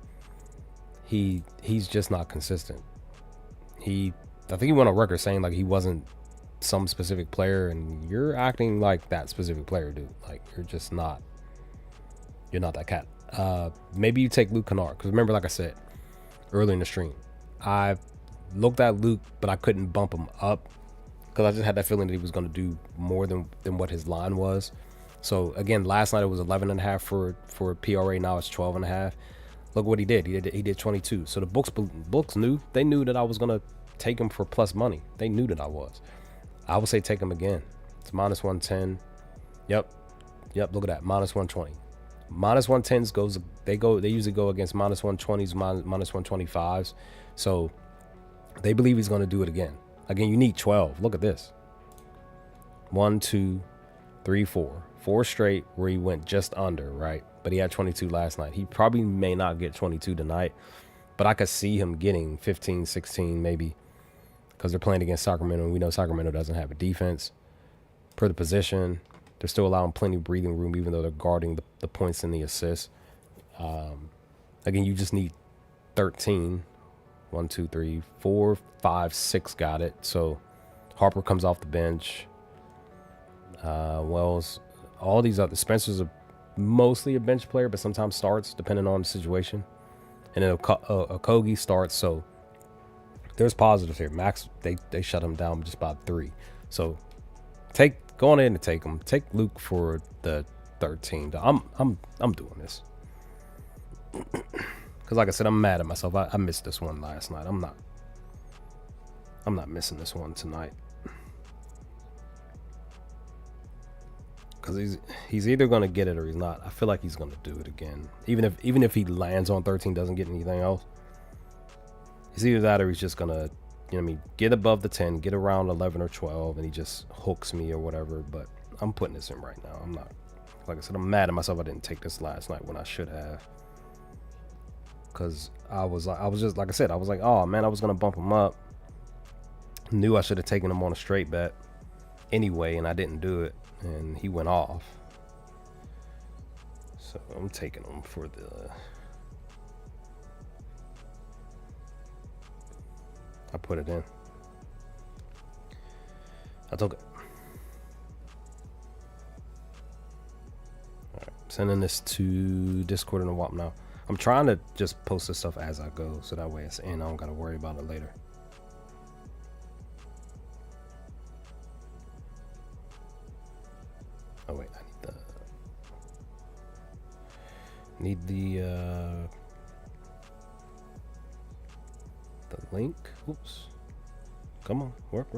He's just not consistent. I think he went on record saying like he wasn't some specific player, and you're acting like that specific player, dude. Like, you're just not. You're not that cat. Maybe you take Luke Kennard, because remember, like I said earlier in the stream, I looked at Luke, but I couldn't bump him up because I just had that feeling that he was going to do more than what his line was. So again, last night it was 11.5 for PRA. Now it's 12.5. Look what he did. He did 22. So the books knew. They knew that I was going to take him for plus money. They knew that I was. I would say take him again. It's minus 110. Yep. Look at that. Minus 120. Minus 110s they usually go against minus 120s, minus 125s. So they believe he's going to do it again. Again, you need 12. Look at this. 1, 2, 3, 4. 4 straight where he went just under, right? But he had 22 last night. He probably may not get 22 tonight, but I could see him getting 15, 16 maybe, because they're playing against Sacramento, and we know Sacramento doesn't have a defense. Per the position, they're still allowing plenty of breathing room, even though they're guarding the points and the assists. Again, you just need 13. 1, 2, 3, 4, 5, 6 got it. So Harper comes off the bench. Wells, all these other, Spencer's mostly a bench player, but sometimes starts depending on the situation. And then Okogie starts. So there's positives here. Max, they shut him down just by 3. So go on in and take him. Take Luke for the 13. I'm doing this. Because like I said, I'm mad at myself. I missed this one last night. I'm not missing this one tonight. Because he's either going to get it or he's not. I feel like he's going to do it again. Even if he lands on 13, doesn't get anything else. It's either that or he's just going to, you know what I mean, get above the 10, get around 11 or 12, and he just hooks me or whatever. But I'm putting this in right now. I'm not Like I said, I'm mad at myself I didn't take this last night when I should have. Cause I was just like I said, I was like, oh man, I was gonna bump him up. Knew I should have taken him on a straight bet anyway, and I didn't do it, and he went off. So I'm taking him for the. I put it in. I took it. All right, sending this to Discord and the WAP now. I'm trying to just post this stuff as I go, so that way it's in. I don't gotta worry about it later. Oh wait, I need the link. Oops. Come on, work.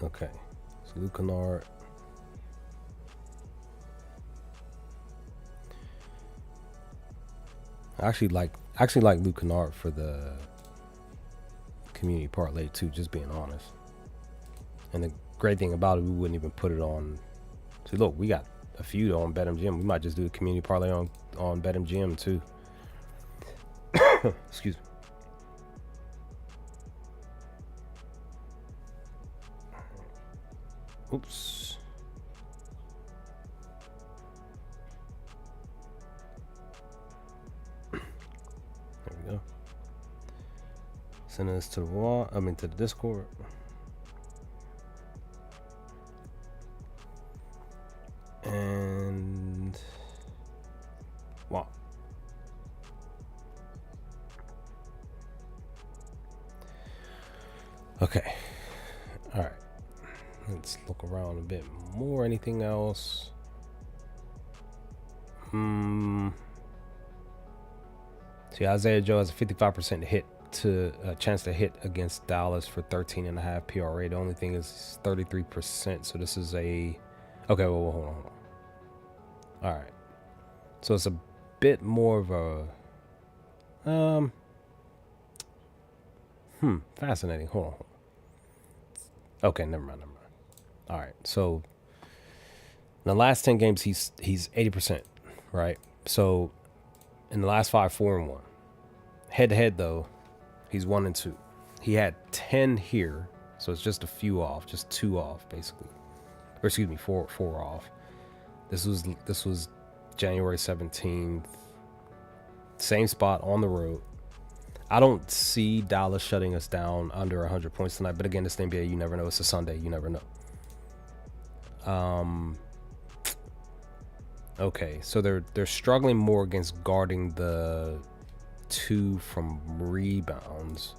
Okay, so Luke Kennard. I actually like Luke Kennard for the community parlay too, just being honest. And the great thing about it, we wouldn't even put it on. See, look, we got a few on BetMGM. We might just do a community parlay on BetMGM too. Excuse me. Oops. There we go. Sending this to the wall. I mean to the Discord. And wow. Okay. All right. Let's look around a bit more. Anything else? See, Isaiah Joe has a 55% hit to chance to hit against Dallas for 13.5 PRA. The only thing is 33%. So this is a okay. Well, hold on. All right. So it's a bit more of a fascinating. Hold on. Okay, never mind. All right. So in the last 10 games, he's 80%, right? So in the last 5, 4-1. Head to head though, he's 1-2. He had 10 here, so it's just a few off, just 2 off basically, or excuse me, 4 off. This was January 17th. Same spot on the road. I don't see Dallas shutting us down under 100 points tonight, but again, this NBA, you never know. It's a Sunday, you never know. Okay, so they're struggling more against guarding the 2 from rebounds.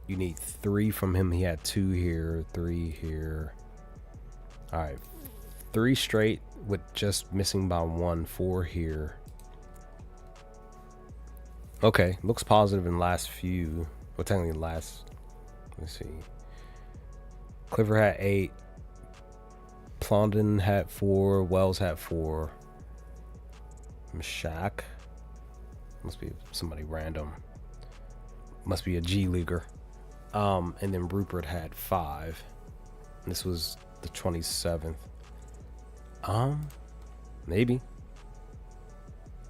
You need 3 from him. He had 2 here, 3 here. All right, 3 straight with just missing by 1, 4 here. Okay, looks positive in last few. Well, technically last. Let's see. Clifford had 8. Plondon had 4. Wells had 4. Shaq. Must be somebody random. Must be a G leaguer. And then Rupert had 5. And this was the 27th. Maybe.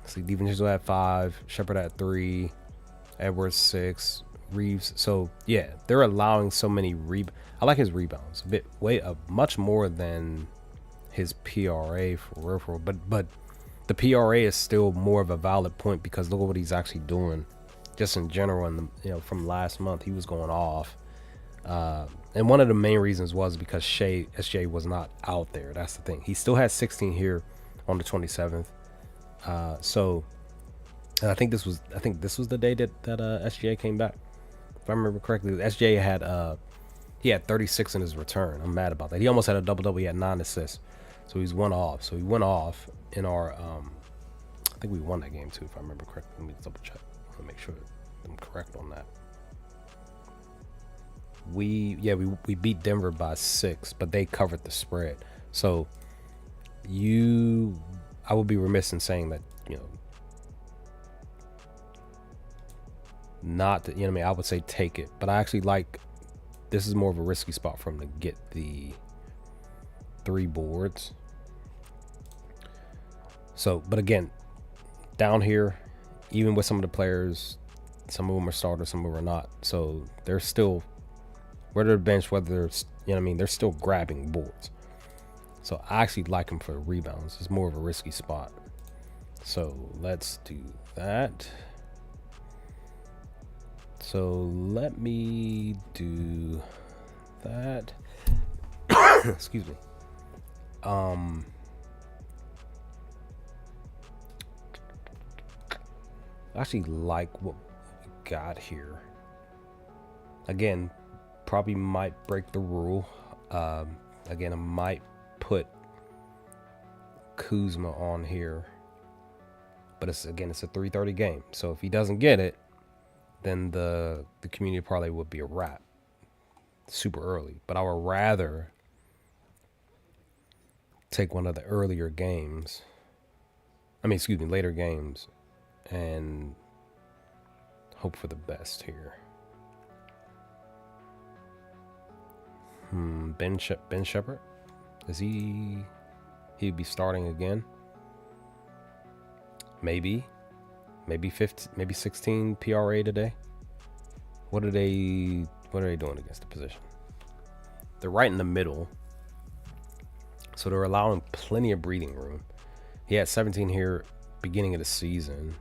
See, DiVincenzo had 5. Shepard had 3. Edwards 6. Reeves. So yeah, they're allowing so many I like his rebounds a bit, much more than his PRA for real. But the PRA is still more of a valid point because look at what he's actually doing, just in general. And from last month, he was going off. And one of the main reasons was because SJ was not out there. That's the thing. He still had 16 here on the 27th. So and I think this was the day that SGA came back. If I remember correctly, SGA had he had 36 in his return. I'm mad about that. He almost had a double. He had 9 assists. So he's 1 off. So he went off in our I think we won that game too, if I remember correctly. Let me double check. I want to make sure I'm correct on that. We beat Denver by 6, but they covered the spread. So I would be remiss in saying that, not that, I would say take it, but I actually like this is more of a risky spot for him to get the 3 boards. So, but again, down here, even with some of the players, some of them are starters, some of them are not. So they're still, whether they're bench, whether they're, you know what I mean, they're still grabbing boards. So I actually like him for the rebounds. It's more of a risky spot. So let's do that. So let me do that. Excuse me. I actually like what we got here. Again, probably might break the rule. Again, I might put Kuzma on here, but it's a 3:30 game. So if he doesn't get it, then the community parlay would be a wrap super early. But I would rather take one of the earlier games. Later games, and hope for the best here. Ben Shepherd, is he'd be starting again? Maybe 15, maybe 16 PRA today. What are they doing against the position? They're right in the middle, so they're allowing plenty of breathing room. He had 17 here beginning of the season,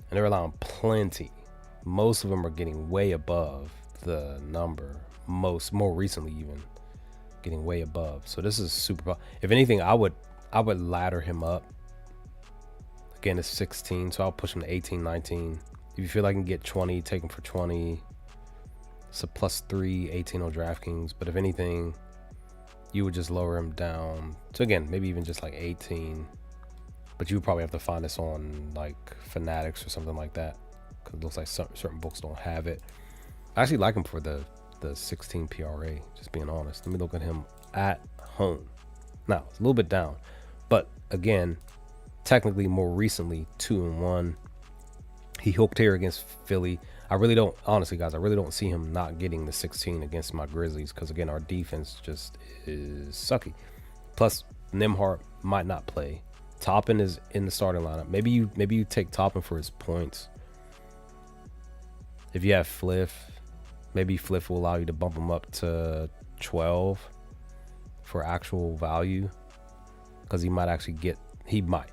and they're allowing plenty. Most of them are getting way above the number. More recently even getting way above. So this is super. If anything, I would ladder him up. Again, it's 16, so I'll push him to 18, 19. If you feel like I can get 20, take him for 20. It's a +3, 18 on DraftKings. But if anything, you would just lower him down. So again, maybe even just like 18. But you would probably have to find this on like Fanatics or something like that, because it looks like certain books don't have it. I actually like him for the 16 PRA, just being honest. Let me look at him at home. Now, it's a little bit down. But again, technically more recently, 2-1. He hooked here against Philly. I really don't, honestly, guys, I really don't see him not getting the 16 against my Grizzlies, because again, our defense just is sucky. Plus, Nembhard might not play. Toppin is in the starting lineup. Maybe you take Toppin for his points. If you have Fliff, maybe Fliff will allow you to bump him up to 12 for actual value, because he might actually get. He might.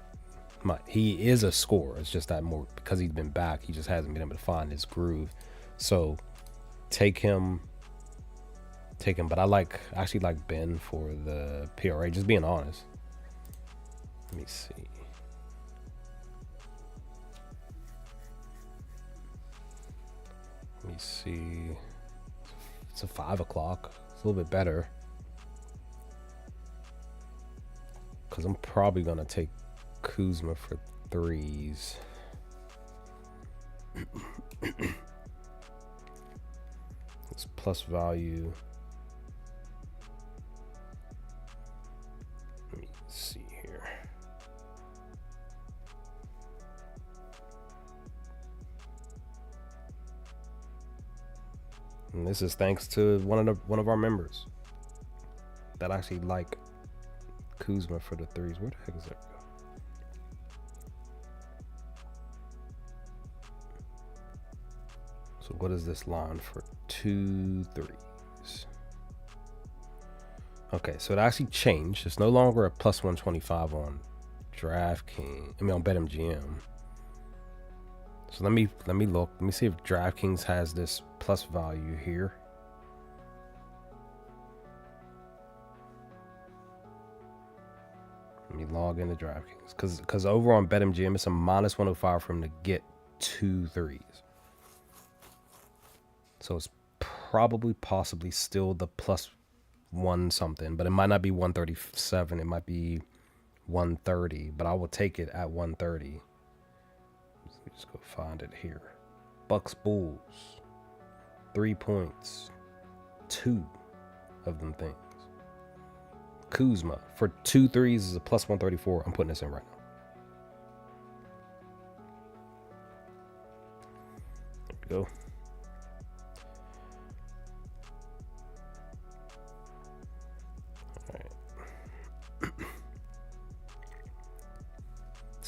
He is a scorer. It's just that more because he's been back, he just hasn't been able to find his groove. So take him. But I actually like Ben for the PRA. Just being honest. Let me see. It's a 5 o'clock. It's a little bit better, because I'm probably gonna take Kuzma for 3s. It's plus value. Let me see here. And this is thanks to one of our members that actually like Kuzma for the 3s. Where the heck is that? So what is this line for 2 3s? Okay, so it actually changed. It's no longer a +125 on DraftKings. On BetMGM. So let me look. Let me see if DraftKings has this plus value here. Let me log into DraftKings, because over on BetMGM it's a -105 for him to get 2 3s. So it's possibly still the +1 something, but it might not be 137. It might be 130, but I will take it at 130. Let's go find it here. Bucks Bulls, 3 points, 2 of them things. Kuzma for 2 3s is a +134. I'm putting this in right now. There we go.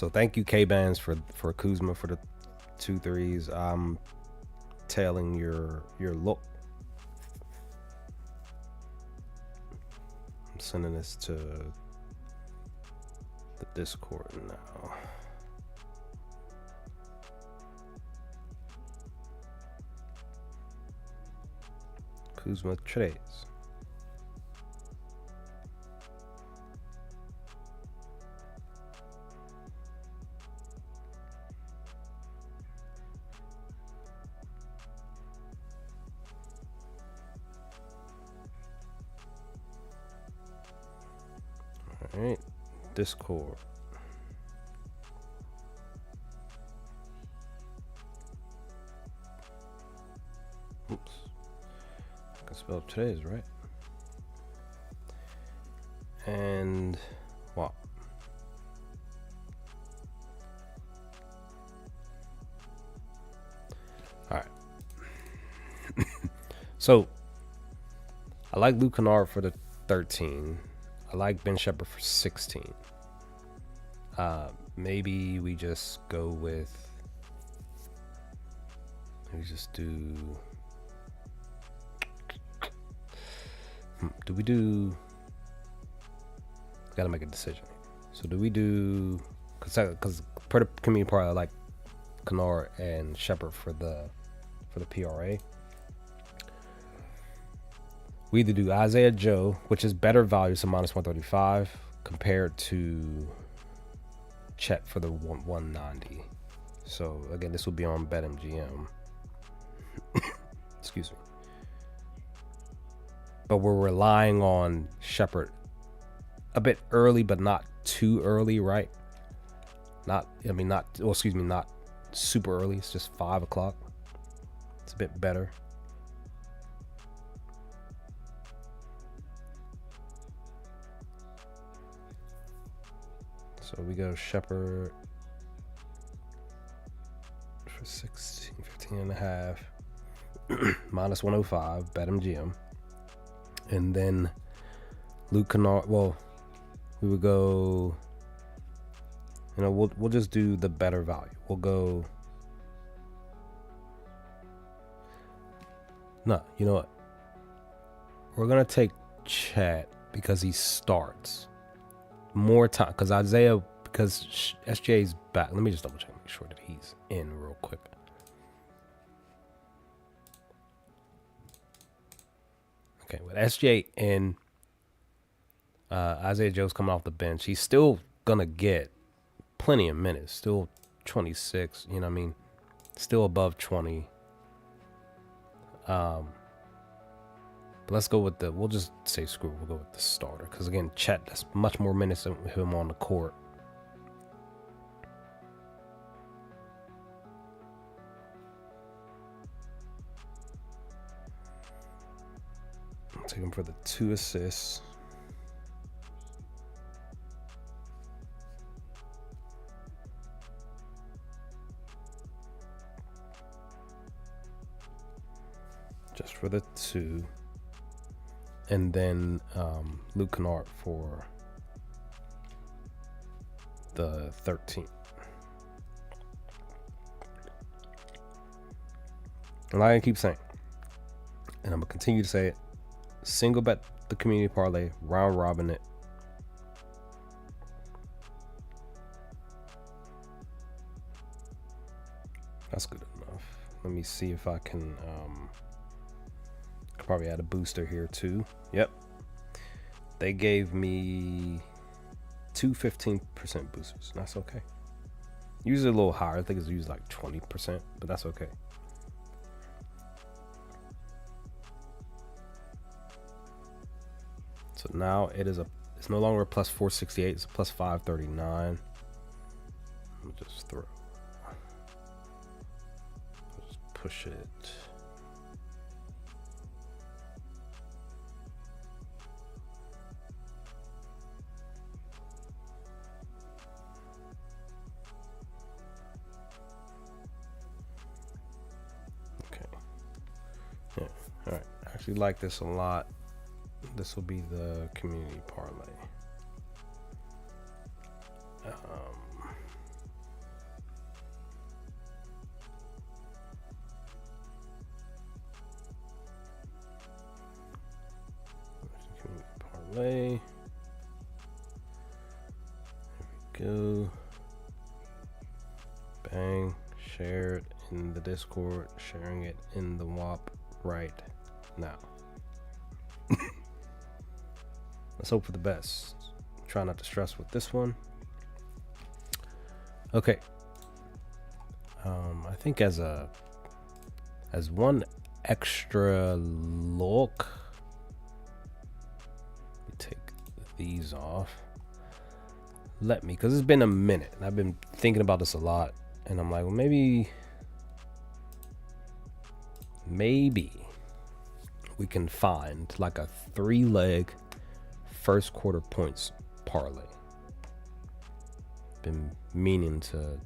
So thank you, K-Bands, for Kuzma for the 2 threes. I'm tailing your look. I'm sending this to the Discord now. Kuzma trades. All right, Discord. Oops. I can spell today's right. And wow. All right. So I like Luke Kennard for the 13. I like Ben Shepherd for 16. Maybe we just go with. Maybe just do. Do we do? Got to make a decision. So do we do? Because per the community part, I like Kennard and Shepherd for the PRA. We either do Isaiah Joe, which is better value, so minus 135, compared to Chet for the 190. So again, this will be on BetMGM. Excuse me. But we're relying on Shepherd a bit early, but not too early, right? Not super early. It's just 5 o'clock. It's a bit better. So we go Shepherd for 16, 15 and a half, minus 105, BetMGM. And then Luke Kennard, well, we would go, we'll just do the better value. We'll go, no, you know what? We're going to take Chet because he starts. More time, because SJ's back. Let me just double check, make sure that he's in real quick. Okay, with SJ in, Isaiah Joe's coming off the bench. He's still gonna get plenty of minutes. Still 26. You know what I mean? Still above 20. But let's go with we'll just say screw it. We'll go with the starter. Because again, Chet, that's much more minutes than him on the court. I'll take him for the 2 assists. Just for the 2. And then Luke Kennard for the 13. And like I keep saying, and I'm going to continue to say it, single bet the community parlay, round robin it. That's good enough. Let me see if I can probably add a booster here too. Yep. They gave me 2 15% boosters. That's okay. Usually a little higher. I think it's usually like 20%, but that's okay. So now it's no longer a plus 468, it's a plus 539. I'll just push it. Actually like this a lot. This will be the community parlay. away. There we go. Bang. Share it in the Discord. Sharing it in the WAP right now. Let's hope for the best. Try not to stress with this one. Okay. I think as one extra look, we take these off. Because it's been a minute and I've been thinking about this a lot, and I'm like, well, maybe we can find like a 3-leg first quarter points parlay. Been meaning to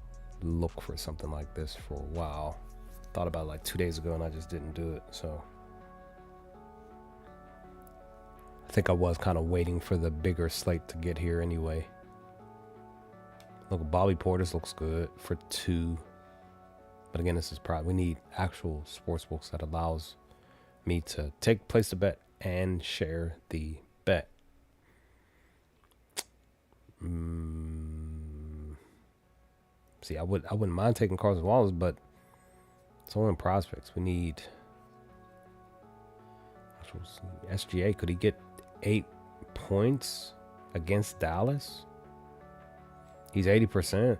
look for something like this for a while. Thought about it like 2 days ago and I just didn't do it. So I think I was kind of waiting for the bigger slate to get here anyway. Look, Bobby Portis looks good for 2. But again, this is probably, we need actual sports books that allows me to place the bet and share the bet. See, I wouldn't mind taking Carson Wallace, but it's only in prospects. We need SGA. Could he get 8 points against Dallas? He's 80%.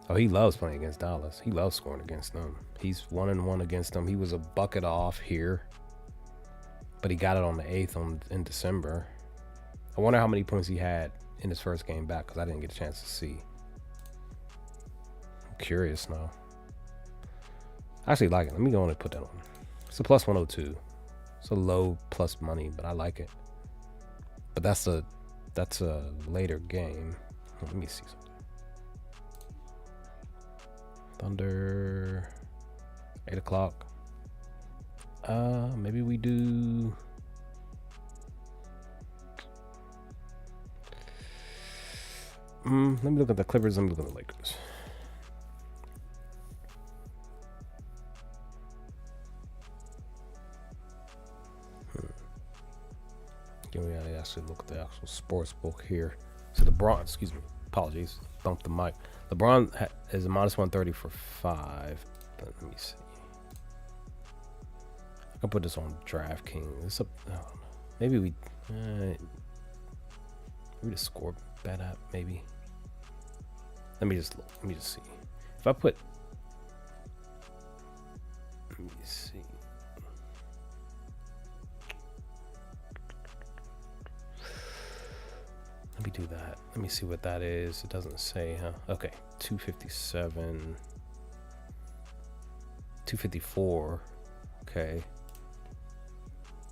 Oh, he loves playing against Dallas. He loves scoring against them. He's 1-1 against them. He was a bucket off here, but he got it on the 8th in December. I wonder how many points he had in his first game back, because I didn't get a chance to see. I'm curious now. I actually like it. Let me go on and put that on. It's a plus 102. It's a low plus money, but I like it. But that's a later game. Let me see something. Thunder, 8 o'clock. Maybe we do. Let me look at the Clippers. Let me look at the Lakers. Again, we gotta actually look at the actual sports book here. So LeBron, excuse me, apologies, bumped the mic. LeBron is a minus 130 for 5. But let me see. I can put this on DraftKings. It's maybe the score bet app, maybe. Let me just see. If I put, let me see. Let me do that. Let me see what that is. It doesn't say, huh? Okay, 257, 254. Okay,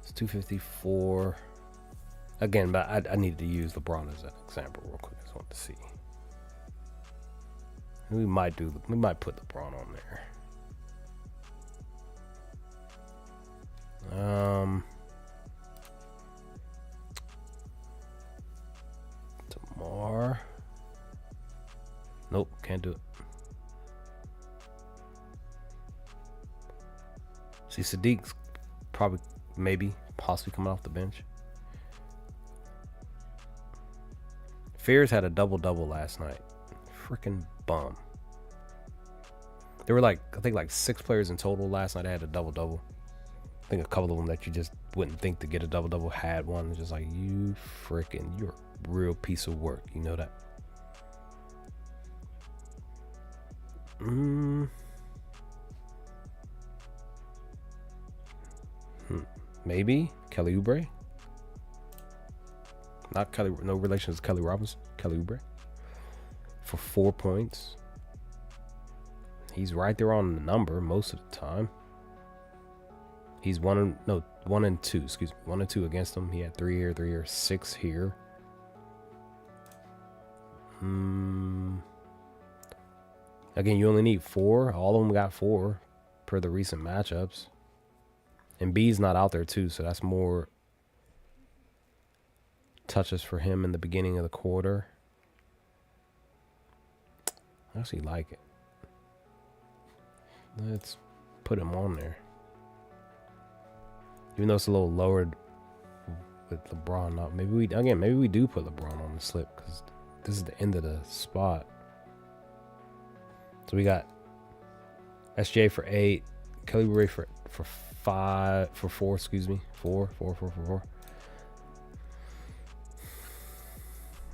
it's 254. Again, but I needed to use LeBron as an example real quick. I just want to see. We might put LeBron on there. DeMar. Nope, can't do it. See, Sadiq's probably, possibly coming off the bench. Fears had a double-double last night. Freaking bum. There were I think 6 players in total last night that had a double-double. I think a couple of them that you just wouldn't think to get a double-double had one. It's just like, you're a real piece of work. You know that? Maybe Kelly Oubre. Not Kelly, no relation to Kelly Robinson. Kelly Oubre for 4 points. He's right there on the number most of the time. He's 1 and 2. Excuse me, 1 and 2 against him. He had 3 here, 6 here. Again, you only need 4. All of them got 4 per the recent matchups. And B's not out there too, so that's more touches for him in the beginning of the quarter. I actually like it. Let's put him on there. Even though it's a little lowered with LeBron out. Maybe we do put LeBron on the slip because this is the end of the spot. So we got SJ for 8, Kelly Oubre for 4, excuse me. 4.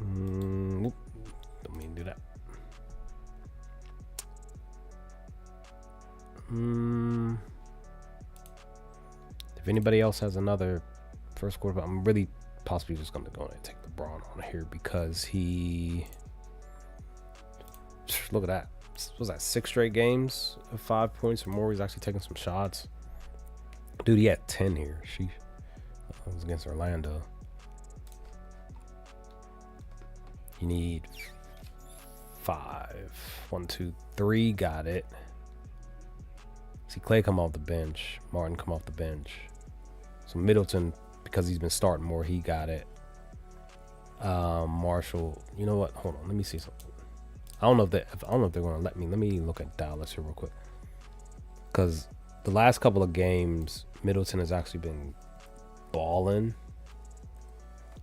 Nope. Don't mean to do that. If anybody else has another first quarter, but I'm really possibly just going to go and take LeBron on here because he. Look at that. Was that 6 straight games of 5 points or more? He's actually taking some shots. Dude, he had 10 here. She was against Orlando. You need 5. 1, 2, 3. Got it. See Clay come off the bench. Martin come off the bench. So Middleton, because he's been starting more, he got it. Marshall, you know what? Hold on, let me see something. I don't know if they're gonna let me. Let me look at Dallas here real quick. Because the last couple of games, Middleton has actually been balling.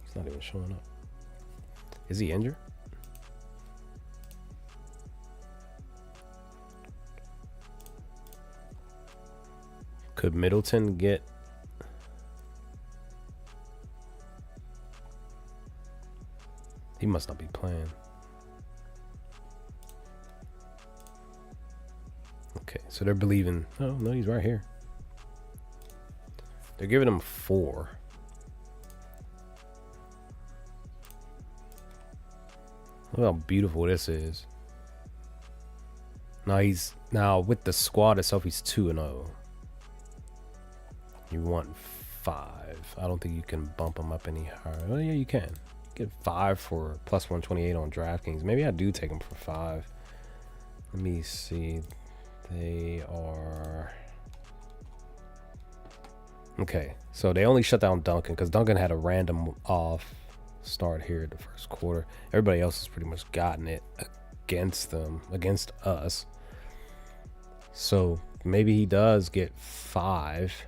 He's not even showing up. Is he injured? Could Middleton get... He must not be playing. Okay, so they're believing... Oh, no, he's right here. They're giving him 4. Look how beautiful this is. Now with the squad itself, he's 2-0. You want 5. I don't think you can bump him up any higher. Oh yeah, you can. Get 5 for plus 128 on DraftKings. Maybe I do take him for 5. Let me see. They are... Okay, so they only shut down Duncan because Duncan had a random off start here at the first quarter. Everybody else has pretty much gotten it against them, against us. So maybe he does get 5.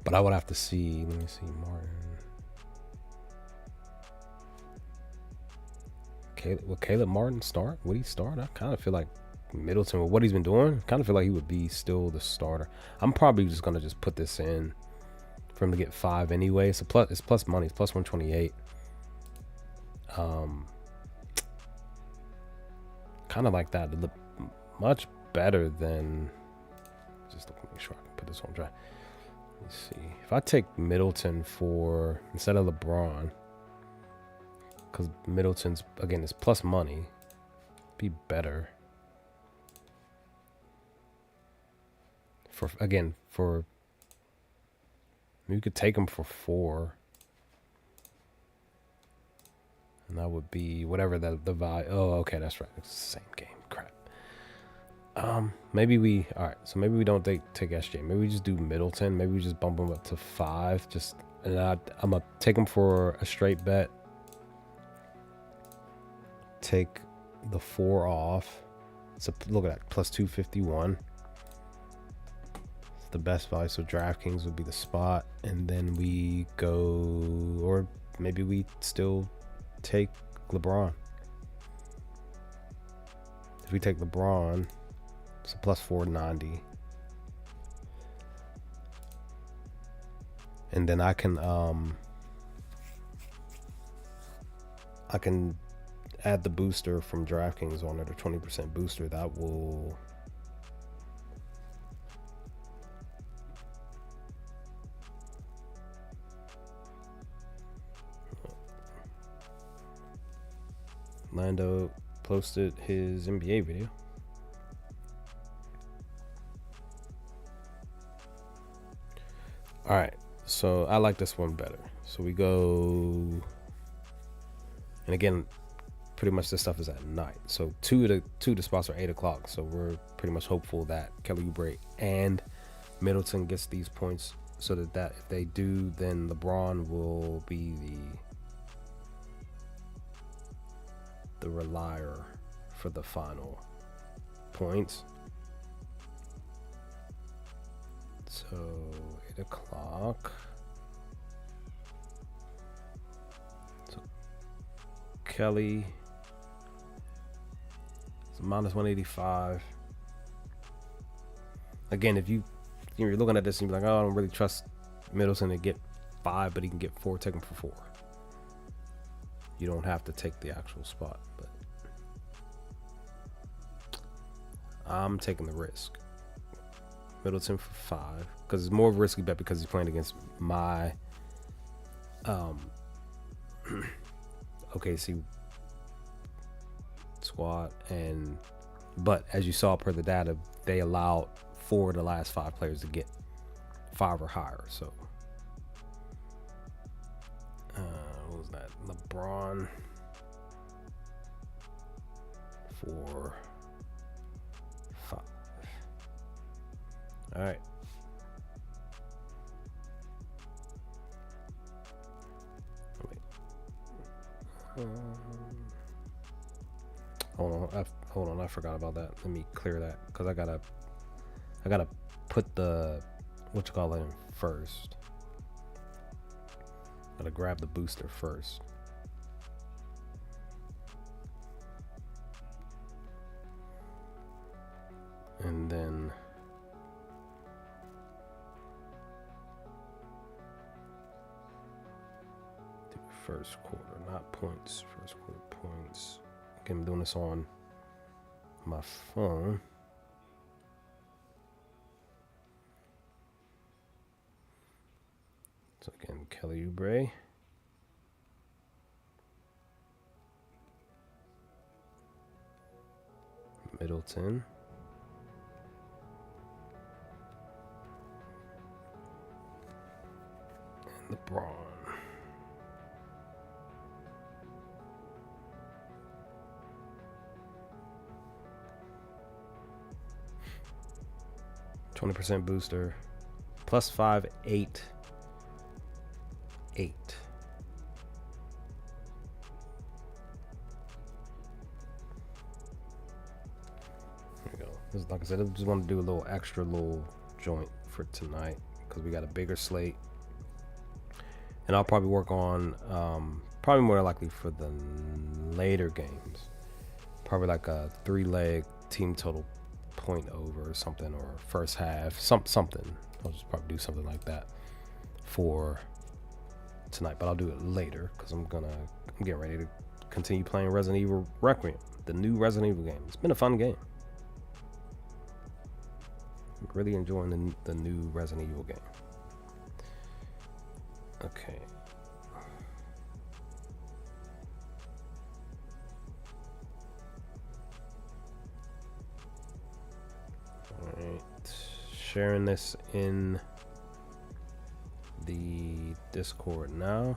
But I would have to see. Let me see, Martin. Will Caleb Martin start? Would he start? I kind of feel like Middleton, with what he's been doing, kind of feel like he would be still the starter. I'm probably just going to just put this in for him to get 5 anyway. So it's plus money. It's plus 128. Kind of like that. It look much better than... Just to make sure I can put this on dry. Let's see. If I take Middleton for instead of LeBron, because Middleton's again is plus money, be better. For you could take him for 4, and that would be whatever the value. Oh, okay, that's right. It's the same game. Crap. Maybe we don't take SJ. Maybe we just do Middleton. Maybe we just bump him up to 5. And I'm gonna take him for a straight bet. Take the 4 off. So look at that, plus 251. It's the best value. So DraftKings would be the spot, and then we go, or maybe we still take LeBron. If we take LeBron. So plus 490. And then I can add the booster from DraftKings on it, a 20% booster that will Lando posted his NBA video. All right, so I like this one better. So we go, and again, pretty much this stuff is at night. So two of the spots are 8 o'clock. So we're pretty much hopeful that Kelly Oubre and Middleton gets these points, so that if they do, then LeBron will be the relier for the final points. So 8 o'clock. So Kelly is minus 185. Again, if you're looking at this and you're like, oh, I don't really trust Middleton to get 5, but he can get 4, take him for 4. You don't have to take the actual spot, but I'm taking the risk. Middleton for 5 because it's more of a risky bet because he's playing against my OKC squad, but as you saw per the data, they allowed 4 of the last 5 players to get 5 or higher. So what was that? LeBron for 5. All right. Hold on. I forgot about that. Let me clear that because I gotta put the in first. Gotta grab the booster first. And then do first quarter, not points. First quarter points. Okay, I'm doing this on my phone. So again, Kelly Oubre. Middleton. And LeBron. %20 booster. Plus 5, 8. 8. There we go. This is, like I said, I just want to do a little extra little joint for tonight because we got a bigger slate. And I'll probably work on, probably more likely for the later games, probably like a 3-leg team total point over or something, or first half, something. I'll just probably do something like that for tonight, but I'll do it later because I'm getting ready to continue playing Resident Evil Requiem, the new Resident Evil game. It's been a fun game. I'm really enjoying the new Resident Evil game. Okay. All right. Sharing this in the Discord now.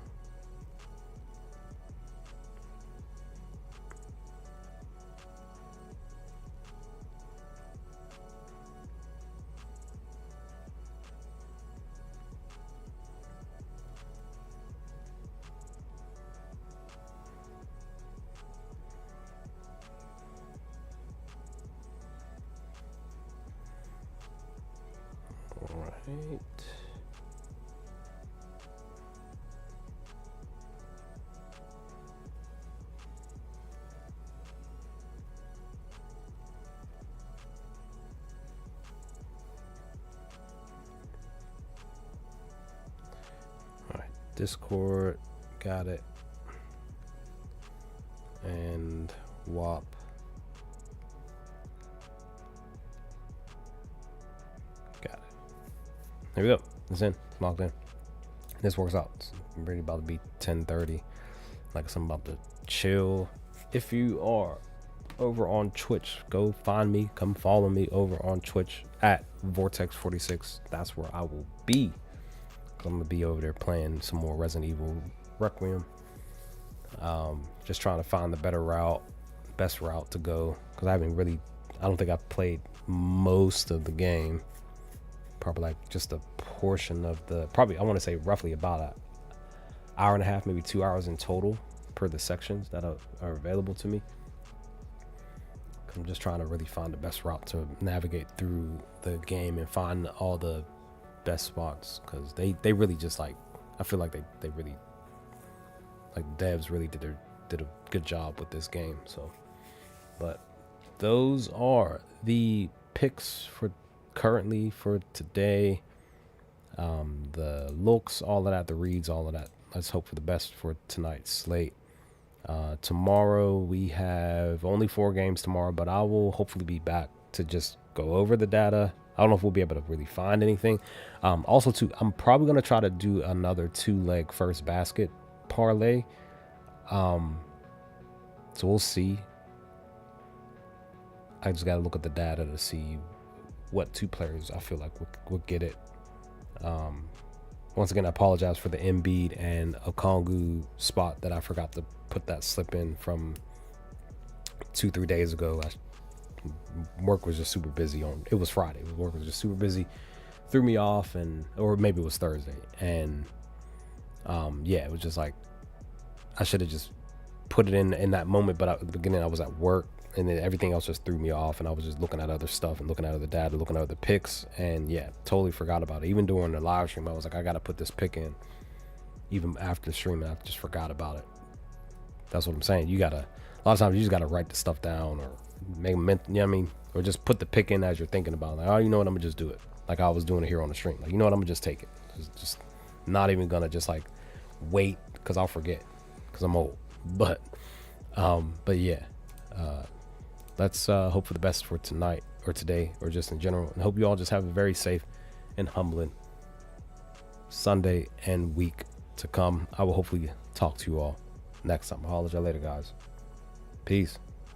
All right. Discord, got it. And WAP. Got it. There we go. It's in. It's logged in. This works out. It's really about to be 10:30. Like I'm about to chill. If you are over on Twitch, go find me. Come follow me over on Twitch at Vortex46. That's where I will be. I'm gonna be over there playing some more Resident Evil Requiem. Just trying to find the best route to go, because I don't think I've played most of the game. Probably like just a portion of I want to say roughly about an hour and a half, maybe 2 hours in total per the sections that are available to me. I'm just trying to really find the best route to navigate through the game and find all the best spots, because they really just like, I feel like they really, like, devs really did a good job with this game. So, but those are the picks for currently for today. The looks, all of that, the reads, all of that. Let's hope for the best for tonight's slate. Tomorrow we have only 4 games tomorrow, but I will hopefully be back to just go over the data. I don't know if we'll be able to really find anything. Also, too, I'm probably going to try to do another 2-leg first basket parlay. So we'll see. I just got to look at the data to see what 2 players I feel like will get it. Once again, I apologize for the Embiid and Okongwu spot that I forgot to put that slip in from 2-3 days ago. Work was just super busy it was Friday. Work was just super busy, threw me off, or maybe it was Thursday. And yeah, it was just like, I should have just put it in that moment, but at the beginning I was at work, and then everything else just threw me off, and I was just looking at other stuff and looking at other data, looking at other picks, and yeah, totally forgot about it. Even during the live stream, I was like, I gotta put this pick in. Even after the stream, I just forgot about it. That's what I'm saying. A lot of times you just gotta write the stuff down, or make them, you know what I mean, or just put the pick in as you're thinking about it. Like, oh, you know what, I'm gonna just do it, like I was doing it here on the stream. Like, you know what, I'm gonna just take it. Just not even gonna just like wait, because I'll forget, because I'm old. But yeah. Let's hope for the best for tonight, or today, or just in general, and hope you all just have a very safe and humbling Sunday and week to come. I will hopefully talk to you all next time. I'll holler at you later, guys. Peace.